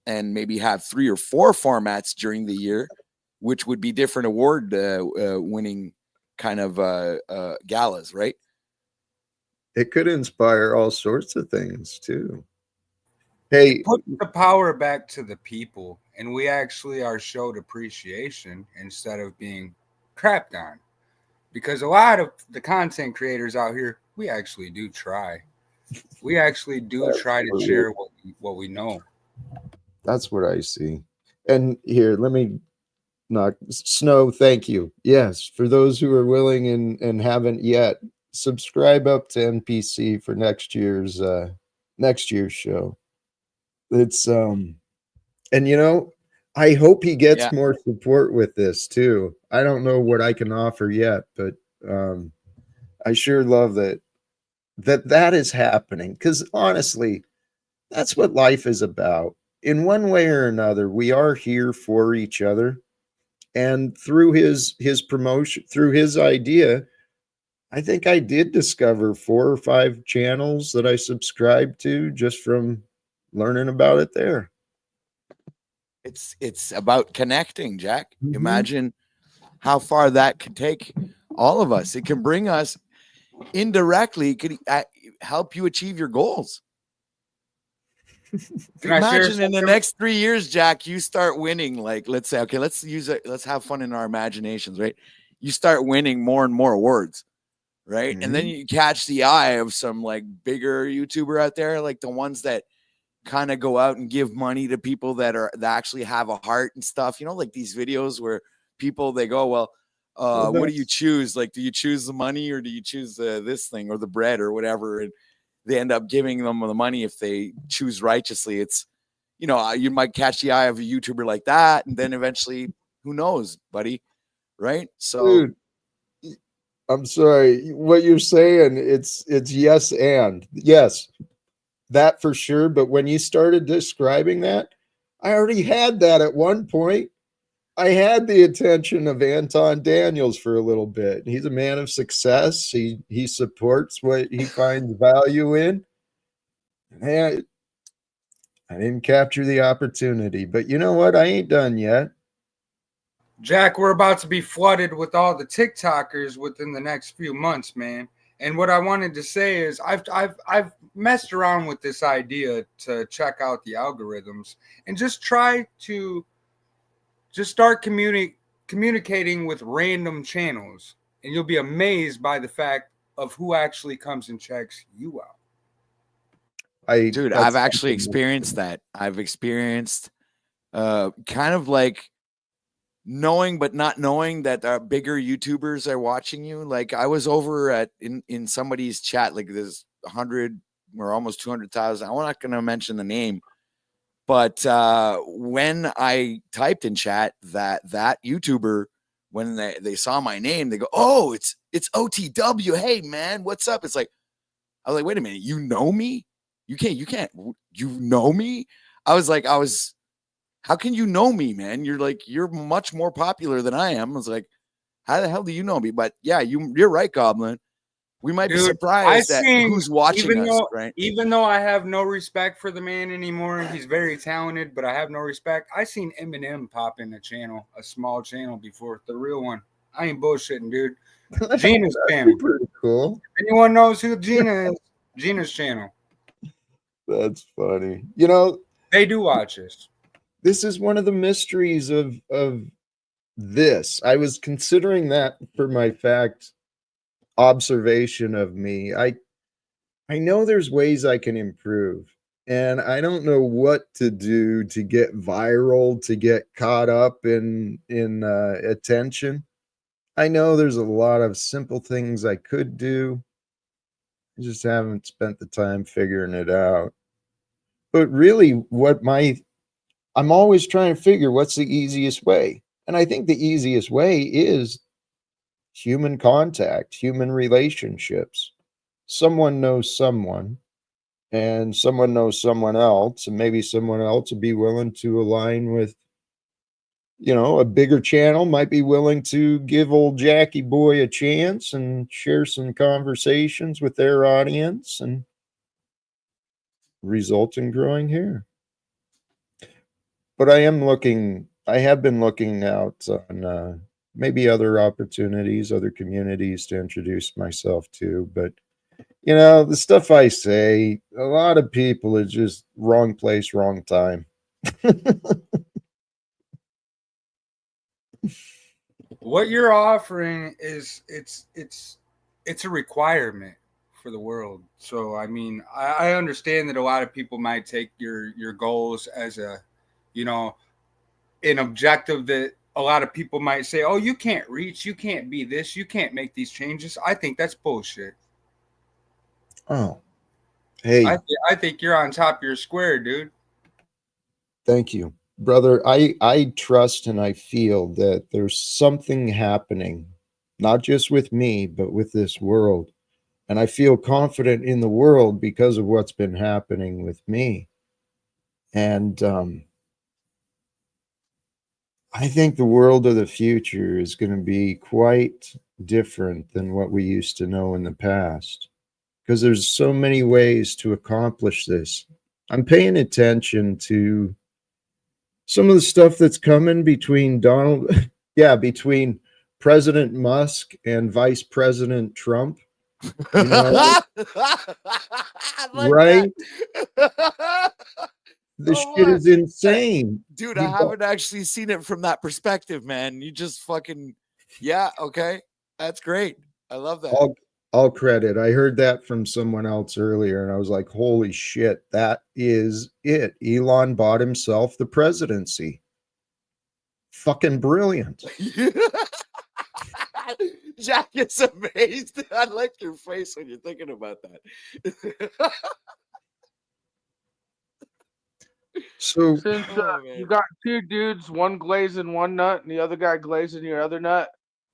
and maybe have 3 or 4 formats during the year, which would be different award winning kind of galas, right? It could inspire all sorts of things too. Hey, put the power back to the people, and we actually are showed appreciation instead of being crapped on. Because a lot of the content creators out here, we actually do try. We actually do try to share what we know. That's what I see. And here, let me knock Snow. Thank you. Yes, for those who are willing and haven't yet, subscribe up to NPC for next year's show. It's and I hope he gets more support with this too. I don't know what I can offer yet, but I sure love that is happening, because honestly, that's what life is about. In one way or another, we are here for each other, and through his promotion, through his idea, I think I did discover 4 or 5 channels that I subscribed to just from learning about it there. It's about connecting, Jack. Mm-hmm. Imagine how far that could take all of us. It can bring us indirectly, it could help you achieve your goals. Imagine in the next 3 years, Jack, you start winning. Like, let's say, okay, let's have fun in our imaginations, right? You start winning more and more awards, right? Mm-hmm. And then you catch the eye of some like bigger YouTuber out there, like the ones that kind of go out and give money to people that actually have a heart and stuff, like these videos where people, they go, well, what do you choose? Like, do you choose the money or do you choose this thing or the bread or whatever? And they end up giving them the money if they choose righteously. It's, you might catch the eye of a YouTuber like that, and then eventually, who knows, buddy? Right? So, dude, I'm sorry, what you're saying, it's yes and yes, that for sure. But when you started describing that, I already had that at one point. I had the attention of Anton Daniels for a little bit. He's a man of success. He supports what he finds value in. I didn't capture the opportunity, but you know what? I ain't done yet. Jack, we're about to be flooded with all the TikTokers within the next few months, man. And what I wanted to say is I've messed around with this idea to check out the algorithms and just try to start communicating with random channels, and you'll be amazed by the fact of who actually comes and checks you out. I've actually experienced that. I've experienced kind of like knowing but not knowing that bigger YouTubers are watching you. Like, I was over in somebody's chat, like there's 100 or almost 200,000. I'm not going to mention the name. But when I typed in chat that YouTuber, when they saw my name, they go, "Oh, it's OTW. Hey, man, what's up?" It's like, I was like, "Wait a minute, you know me? You can't, you know me?" I was, how can you know me, man? You're much more popular than I am. I was like, How the hell do you know me? But yeah, you're right, Goblin. We might be surprised at who's watching us, right? Even though I have no respect for the man anymore, he's very talented, but I have no respect. I seen Eminem pop in a small channel before, the real one. I ain't bullshitting, dude. Gina's channel. Pretty cool. Anyone knows who Gina is? Gina's channel. That's funny. You know, they do watch us. This is one of the mysteries of this. I was considering that for my fact observation of me. I know there's ways I can improve, and I don't know what to do to get viral, to get caught up in attention. I know there's a lot of simple things I could do. I just haven't spent the time figuring it out. But really, I'm always trying to figure what's the easiest way. And I think the easiest way is human contact, human relationships. Someone knows someone, and someone knows someone else, and maybe someone else would be willing to align with, a bigger channel, might be willing to give old Jackie boy a chance and share some conversations with their audience and result in growing hair. But I have been looking out on maybe other opportunities, other communities to introduce myself to. But, the stuff I say, a lot of people are just wrong place, wrong time. What you're offering is it's a requirement for the world. So, I mean, I understand that a lot of people might take your goals as an objective that a lot of people might say, oh, you can't reach, you can't be this, you can't make these changes. I think that's bullshit. Oh, hey. I think you're on top of your square, dude. Thank you, brother. I trust and I feel that there's something happening, not just with me, but with this world. And I feel confident in the world because of what's been happening with me. And I think the world of the future is going to be quite different than what we used to know in the past, because there's so many ways to accomplish this. I'm paying attention to some of the stuff that's coming between between President Musk and Vice President Trump. Right? This shit is insane. Dude, I haven't actually seen it from that perspective, man. You just fucking, yeah, okay. That's great. I love that. All credit. I heard that from someone else earlier, and I was like, holy shit, that is it. Elon bought himself the presidency. Fucking brilliant. Jack is amazed. I like your face when you're thinking about that. So since you got two dudes, one glazing one nut and the other guy glazing your other nut,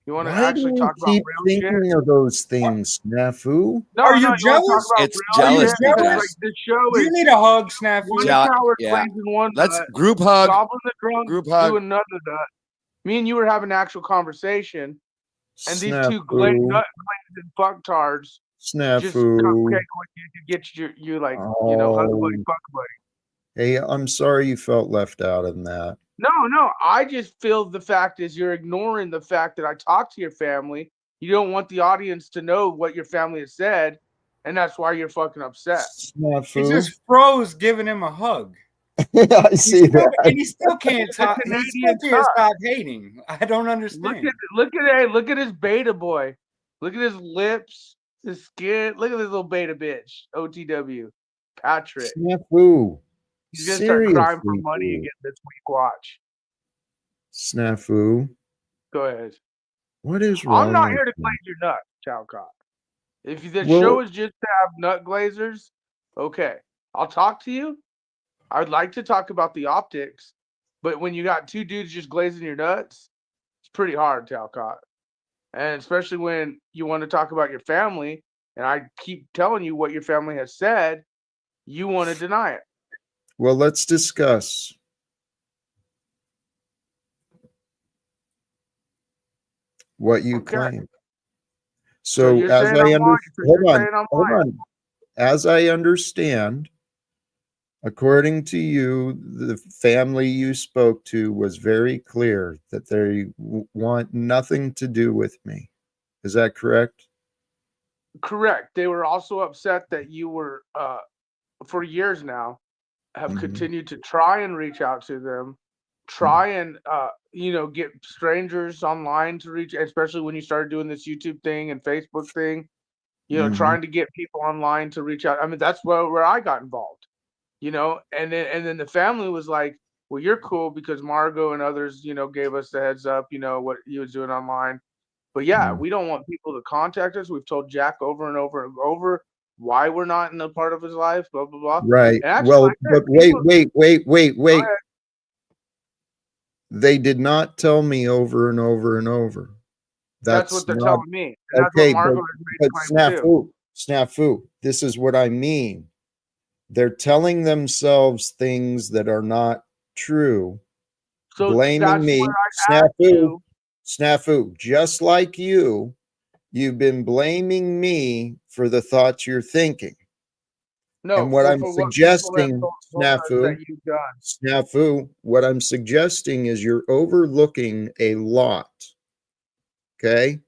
you want to actually talk about real thinking shit? Of those things, Snafu? No, are you jealous? It's jealous. Like the show you need a hug, Snafu. Let's group hug. Goblin the drunk, group hug. do another nut. Me and you were having an actual conversation, and these Snafu. two glazing fucktards Snafu. just cupcake to get you like hug buddy, fuck buddy. Hey, I'm sorry you felt left out in that. No. I just feel the fact is you're ignoring the fact that I talked to your family. You don't want the audience to know what your family has said, and that's why you're fucking upset. Snafu. He just froze giving him a hug. I see that. And he still can't talk. He still can't stop hating. I don't understand. Look at his beta boy. Look at his lips, his skin. Look at this little beta bitch. OTW. Patrick. Snafu. He's gonna start crying for money again this week. Watch. Snafu. Go ahead. What is wrong? I'm not here to glaze your nuts, Talcott. If the show is just to have nut glazers, okay. I'll talk to you. I'd like to talk about the optics, but when you got two dudes just glazing your nuts, it's pretty hard, Talcott. And especially when you want to talk about your family, and I keep telling you what your family has said, you want to deny it. Well, let's discuss. what you claim. So So as I understand, hold lying. on. As I understand, according to you, the family you spoke to was very clear that they want nothing to do with me. Is that correct? Correct. They were also upset that you were, for years now, have continued to try and reach out to them, try and get strangers online to reach, especially when you started doing this YouTube thing and Facebook thing, trying to get people online to reach out. I mean, that's where I got involved, and then the family was like, well, you're cool because Margot and others, gave us the heads up, what he was doing online. But yeah, we don't want people to contact us. We've told Jack over and over and over why we're not in a part of his life, blah, blah, blah. Right. And actually, Well, but wait. They did not tell me over and over and over. That's what they're telling me. And that's okay, what Margot but snafu. This is what I mean. They're telling themselves things that are not true, so blaming me. Snafu, just like you've been blaming me for the thoughts you're thinking. No, and what I'm suggesting, Snafu, what I'm suggesting is you're overlooking a lot. Okay?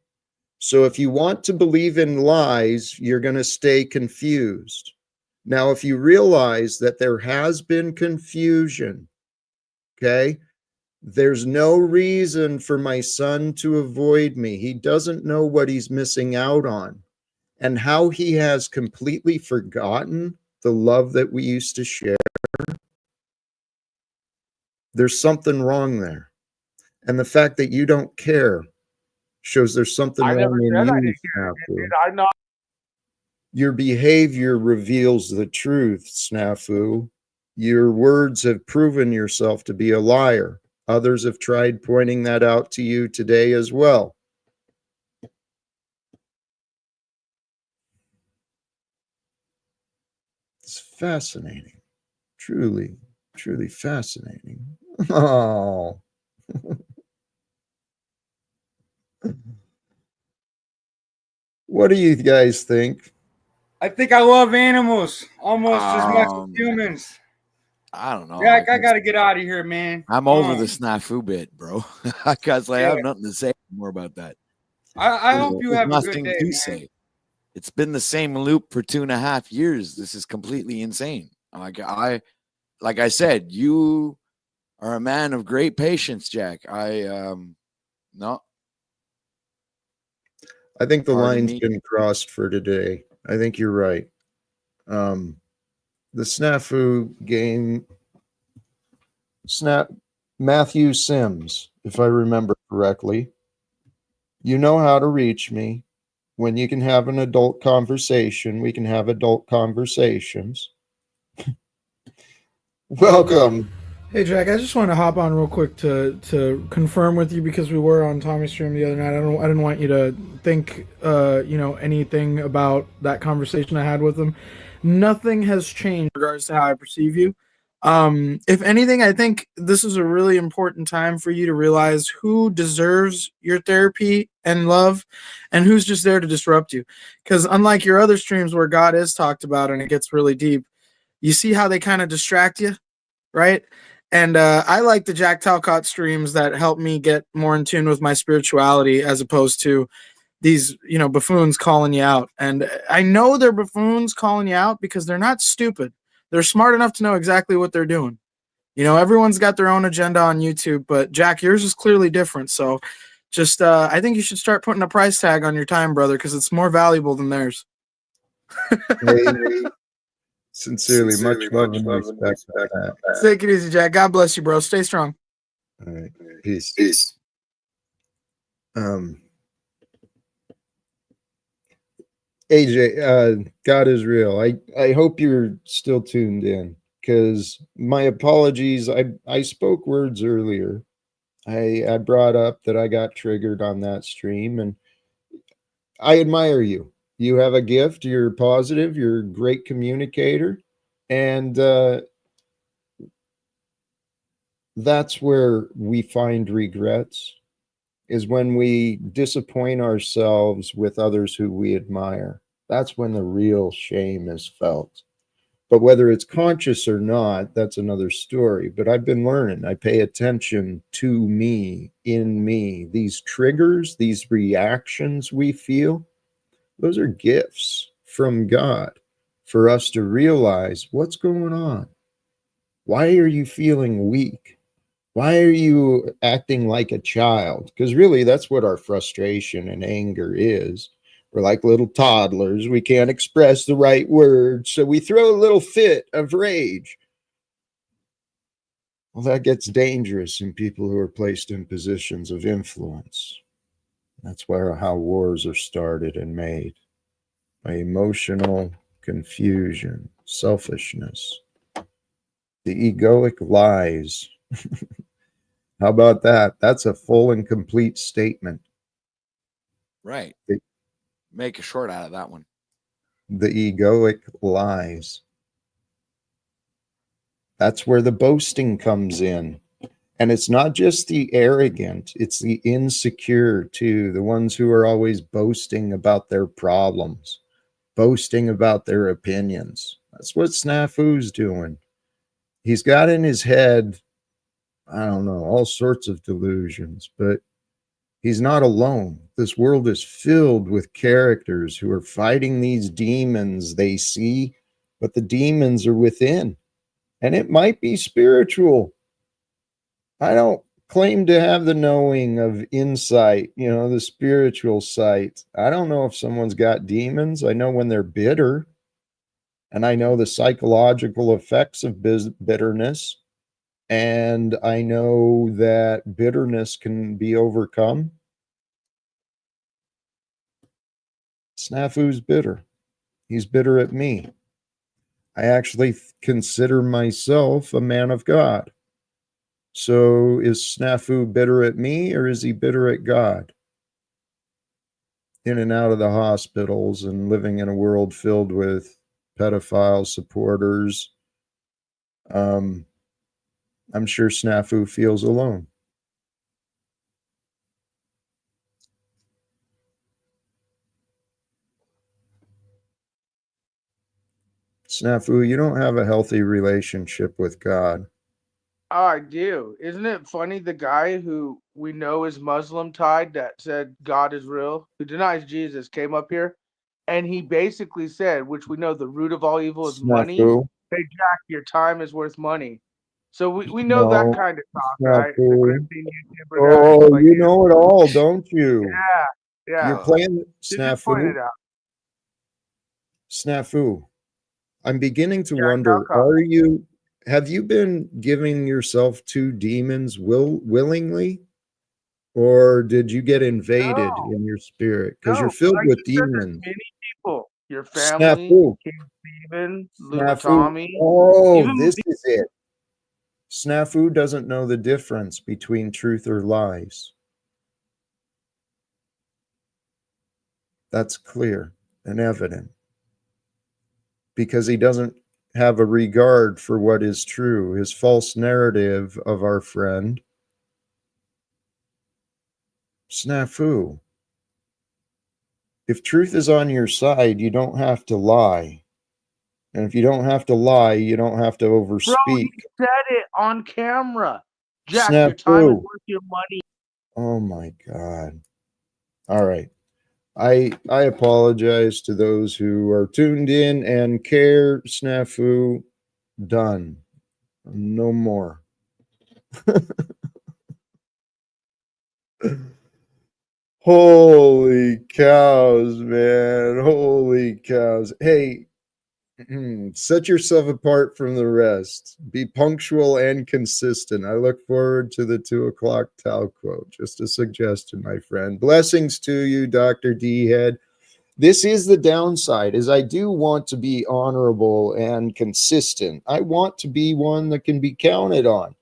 So if you want to believe in lies, you're going to stay confused. Now, if you realize that there has been confusion, okay, there's no reason for my son to avoid me. He doesn't know what he's missing out on and how he has completely forgotten the love that we used to share. There's something wrong there. And the fact that you don't care shows there's something wrong in you, Snafu. Your behavior reveals the truth, Snafu. Your words have proven yourself to be a liar. Others have tried pointing that out to you today as well. It's fascinating. Truly, truly fascinating. Oh. What do you guys think? I think I love animals almost as much as humans. I don't know. Yeah, I got to get out of here, man. I'm over the snafu bit, bro. Because I have nothing to say more about that. I hope you have a good day, man. Say. It's been the same loop for 2.5 years. This is completely insane. Like I said, you are a man of great patience, Jack. No. I think the line's been crossed for today. I think you're right. The snafu game, Matthew Sims, if I remember correctly. You know how to reach me. When you can have an adult conversation, we can have adult conversations. Welcome. Hey Jack, I just wanted to hop on real quick to confirm with you because we were on Tommy's stream the other night. I didn't want you to think anything about that conversation I had with him. Nothing has changed in regards to how I perceive you. If anything, I think this is a really important time for you to realize who deserves your therapy and love and who's just there to disrupt you. Because unlike your other streams where God is talked about and it gets really deep, you see how they kind of distract you, right? And I like the Jack Talcott streams that help me get more in tune with my spirituality as opposed to these, buffoons calling you out. And I know they're buffoons calling you out because they're not stupid. They're smart enough to know exactly what they're doing. Everyone's got their own agenda on YouTube, but Jack, yours is clearly different. So just, I think you should start putting a price tag on your time, brother, because it's more valuable than theirs. Sincerely, much love and respect. Take it easy, Jack. God bless you, bro. Stay strong. All right. Peace. AJ, God is real. I hope you're still tuned in because my apologies. I spoke words earlier. I brought up that I got triggered on that stream, and I admire you. You have a gift. You're positive. You're a great communicator. And that's where we find regrets is when we disappoint ourselves with others who we admire. That's when the real shame is felt. But whether it's conscious or not, that's another story. But I've been learning. I pay attention to me, in me. These triggers, these reactions we feel, those are gifts from God for us to realize what's going on. Why are you feeling weak? Why are you acting like a child? Because really, that's what our frustration and anger is. We're like little toddlers. We can't express the right words, so we throw a little fit of rage. Well, that gets dangerous in people who are placed in positions of influence. That's where how wars are started and made, by emotional confusion, selfishness, the egoic lies. How about that? That's a full and complete statement. Right. Make a short out of that one. The egoic lies. That's where the boasting comes in. And it's not just the arrogant, it's the insecure too. The ones who are always boasting about their problems, boasting about their opinions. That's what Snafu's doing. He's got in his head, I don't know, all sorts of delusions, but he's not alone. This world is filled with characters who are fighting these demons they see, but the demons are within. And it might be spiritual. I don't claim to have the knowing of insight, the spiritual sight. I don't know if someone's got demons. I know when they're bitter, and I know the psychological effects of bitterness. And I know that bitterness can be overcome. Snafu's bitter. He's bitter at me. I actually consider myself a man of God. So is Snafu bitter at me, or is he bitter at God? In and out of the hospitals and living in a world filled with pedophile supporters. I'm sure Snafu feels alone. Snafu, you don't have a healthy relationship with God. Oh, I do. Isn't it funny? The guy who we know is Muslim tied that said God is real, who denies Jesus, came up here and he basically said, which we know the root of all evil is money. Hey, Jack, your time is worth money. So we know that kind of talk, right? Oh, you know it all, don't you? Yeah. You're playing Snafu. Snafu. I'm beginning to wonder, Talcott. Have you been giving yourself to demons willingly? Or did you get invaded in your spirit? Because you're filled with demons. Many people. Your family, Snafu. King Stephen, Snafu. Oh, this is it. Snafu doesn't know the difference between truth or lies. That's clear and evident. Because he doesn't have a regard for what is true. His false narrative of our friend, Snafu. If truth is on your side, you don't have to lie. And if you don't have to lie, you don't have to overspeak. Bro, he said it on camera. Jack, Snafu. your time is worth your money. Oh my God. All right. I apologize to those who are tuned in and care. Snafu, done. No more. Holy cows, man. Holy cows. Hey, set yourself apart from the rest. Be punctual and consistent. I look forward to the 2:00 Talcott. Just a suggestion, my friend. Blessings to you, Dr. D-Head. This is the downside, is I do want to be honorable and consistent. I want to be one that can be counted on.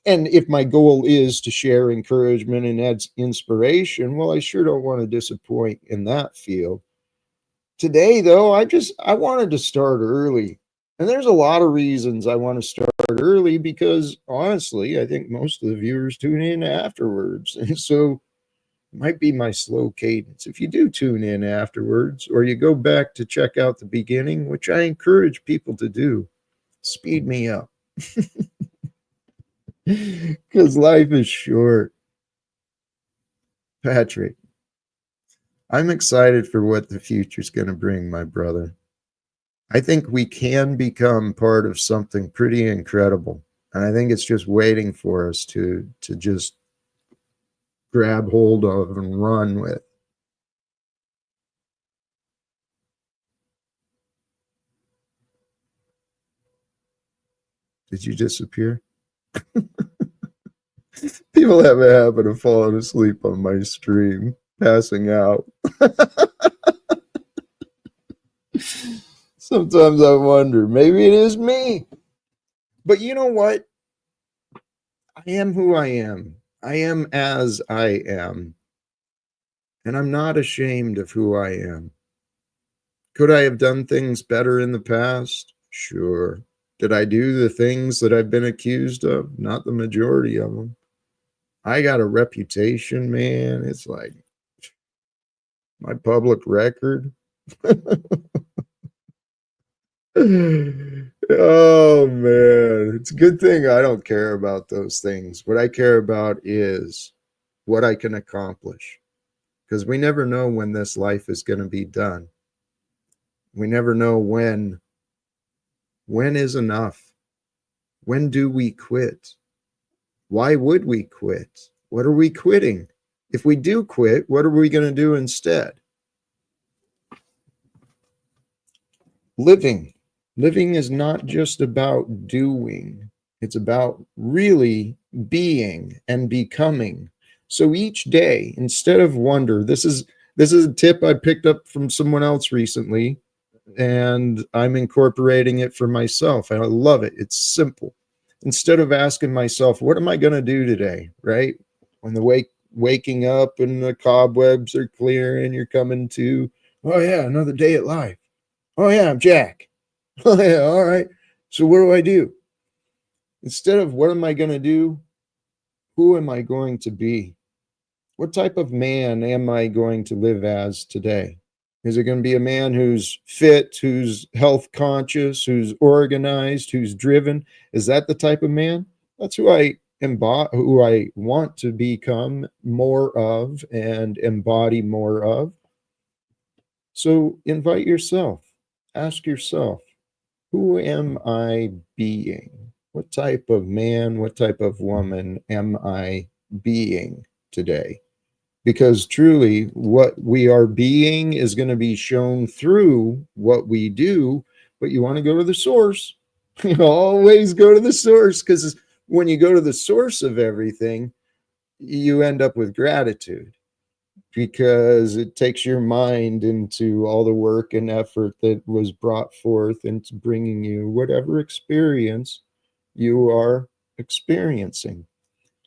And if my goal is to share encouragement and add inspiration, well, I sure don't want to disappoint in that field. Today, though, I wanted to start early. And there's a lot of reasons I want to start early because honestly, I think most of the viewers tune in afterwards. And so it might be my slow cadence. If you do tune in afterwards, or you go back to check out the beginning, which I encourage people to do, speed me up. Because life is short. Patrick, I'm excited for what the future's going to bring, my brother. I think we can become part of something pretty incredible. And I think it's just waiting for us to just grab hold of and run with. Did you disappear? People have a habit of falling asleep on my stream, passing out. Sometimes I wonder, maybe it is me. But you know what? I am who I am. I am as I am. And I'm not ashamed of who I am. Could I have done things better in the past? Sure. Did I do the things that I've been accused of? Not the majority of them. I got a reputation, man. It's like my public record. Oh, man. It's a good thing I don't care about those things. What I care about is what I can accomplish. Because we never know when this life is going to be done. We never know when. When is enough? When do we quit? Why would we quit? What are we quitting? If we do quit, what are we going to do instead? Living. Living is not just about doing. It's about really being and becoming. So each day, instead of wonder, this is a tip I picked up from someone else recently, and I'm incorporating it for myself. I love it. It's simple. Instead of asking myself, what am I going to do today? Right? When the waking up and the cobwebs are clearing, you're coming to, oh yeah, another day at life. Oh yeah, I'm Jack. Oh yeah, all right. So what do I do? Instead of what am I going to do? Who am I going to be? What type of man am I going to live as today? Is it going to be a man who's fit, who's health conscious, who's organized, who's driven? Is that the type of man? That's who I who I want to become more of and embody more of. So invite yourself. Ask yourself, who am I being? What type of man, what type of woman am I being today? Because truly, what we are being is going to be shown through what we do, but you want to go to the source. You always go to the source, because when you go to the source of everything, you end up with gratitude, because it takes your mind into all the work and effort that was brought forth into bringing you whatever experience you are experiencing.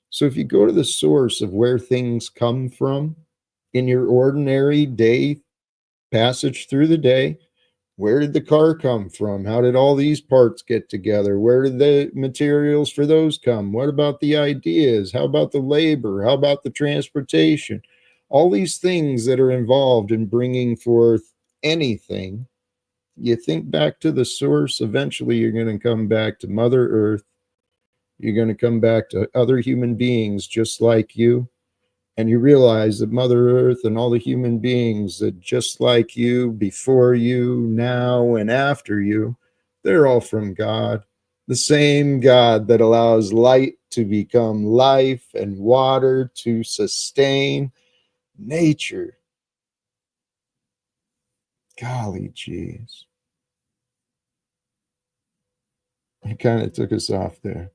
So if you go to the source of where things come from in your ordinary day passage through the day, where did the car come from? How did all these parts get together? Where did the materials for those come? What about the ideas? How about the labor? How about the transportation? All these things that are involved in bringing forth anything. You think back to the source, eventually you're going to come back to Mother Earth. You're going to come back to other human beings just like you. And you realize that Mother Earth and all the human beings that just like you, before you, now, and after you, they're all from God. The same God that allows light to become life and water to sustain nature. Golly geez. I kind of took us off there.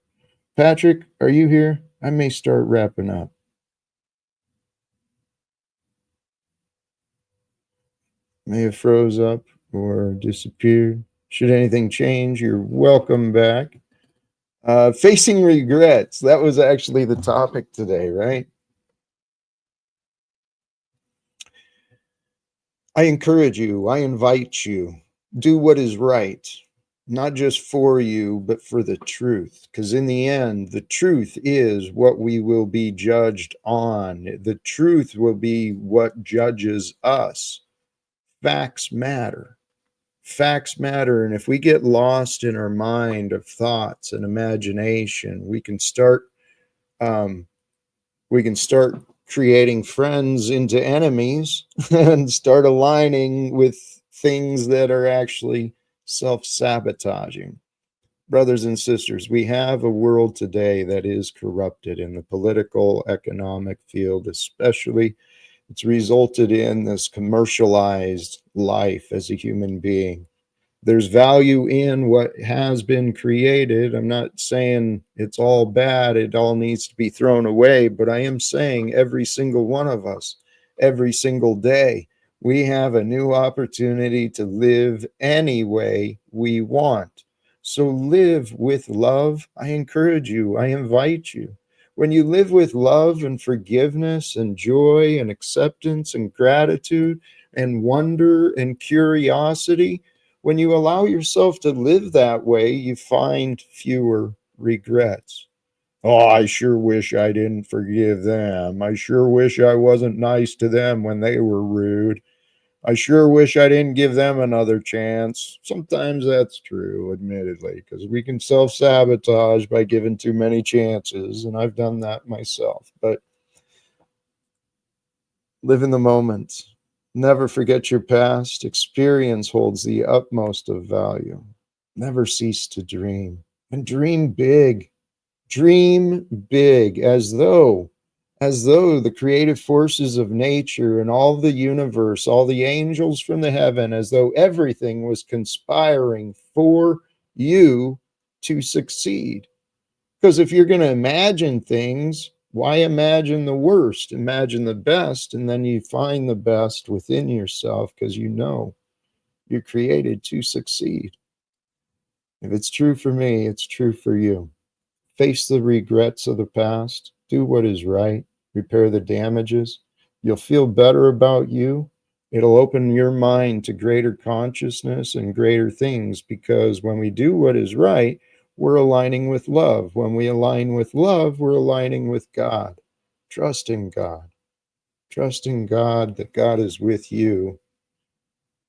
Patrick, are you here? I may start wrapping up. May have froze up or disappeared. Should anything change, you're welcome back. Facing regrets. That was actually the topic today, right? I encourage you. I invite you. Do what is right. not just for you, but for the truth. Because in the end, the truth is what we will be judged on. The truth will be what judges us. Facts matter. Facts matter. And if we get lost in our mind of thoughts and imagination, we can start creating friends into enemies and start aligning with things that are actually self-sabotaging. Brothers and sisters, we have a world today that is corrupted in the political, economic field, especially. It's resulted in this commercialized life as a human being. There's value in what has been created. I'm not saying it's all bad, it all needs to be thrown away, but I am saying every single one of us, every single day, we have a new opportunity to live any way we want. So live with love. I encourage you, I invite you. When you live with love and forgiveness and joy and acceptance and gratitude and wonder and curiosity, when you allow yourself to live that way, you find fewer regrets. Oh, I sure wish I didn't forgive them. I sure wish I wasn't nice to them when they were rude. I sure wish I didn't give them another chance. Sometimes that's true, admittedly, because we can self-sabotage by giving too many chances, and I've done that myself. But live in the moment. Never forget your past. Experience holds the utmost of value. Never cease to dream. And dream big. Dream big, as though the creative forces of nature and all the universe, all the angels from the heaven, as though everything was conspiring for you to succeed. Because if you're going to imagine things, why imagine the worst? Imagine the best, and then you find the best within yourself because you know you're created to succeed. If it's true for me, it's true for you. Face the regrets of the past, do what is right, repair the damages. You'll feel better about you. It'll open your mind to greater consciousness and greater things, because when we do what is right, we're aligning with love. When we align with love, we're aligning with God. Trust in God. Trust in God that God is with you,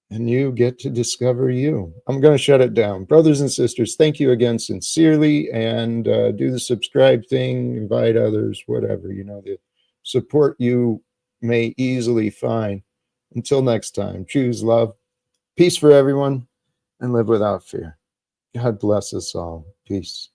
and you get to discover you. I'm going to shut it down. Brothers and sisters, thank you again sincerely, and do the subscribe thing, invite others, whatever, the support you may easily find. Until next time, choose love, peace for everyone, and live without fear. God bless us all. Peace.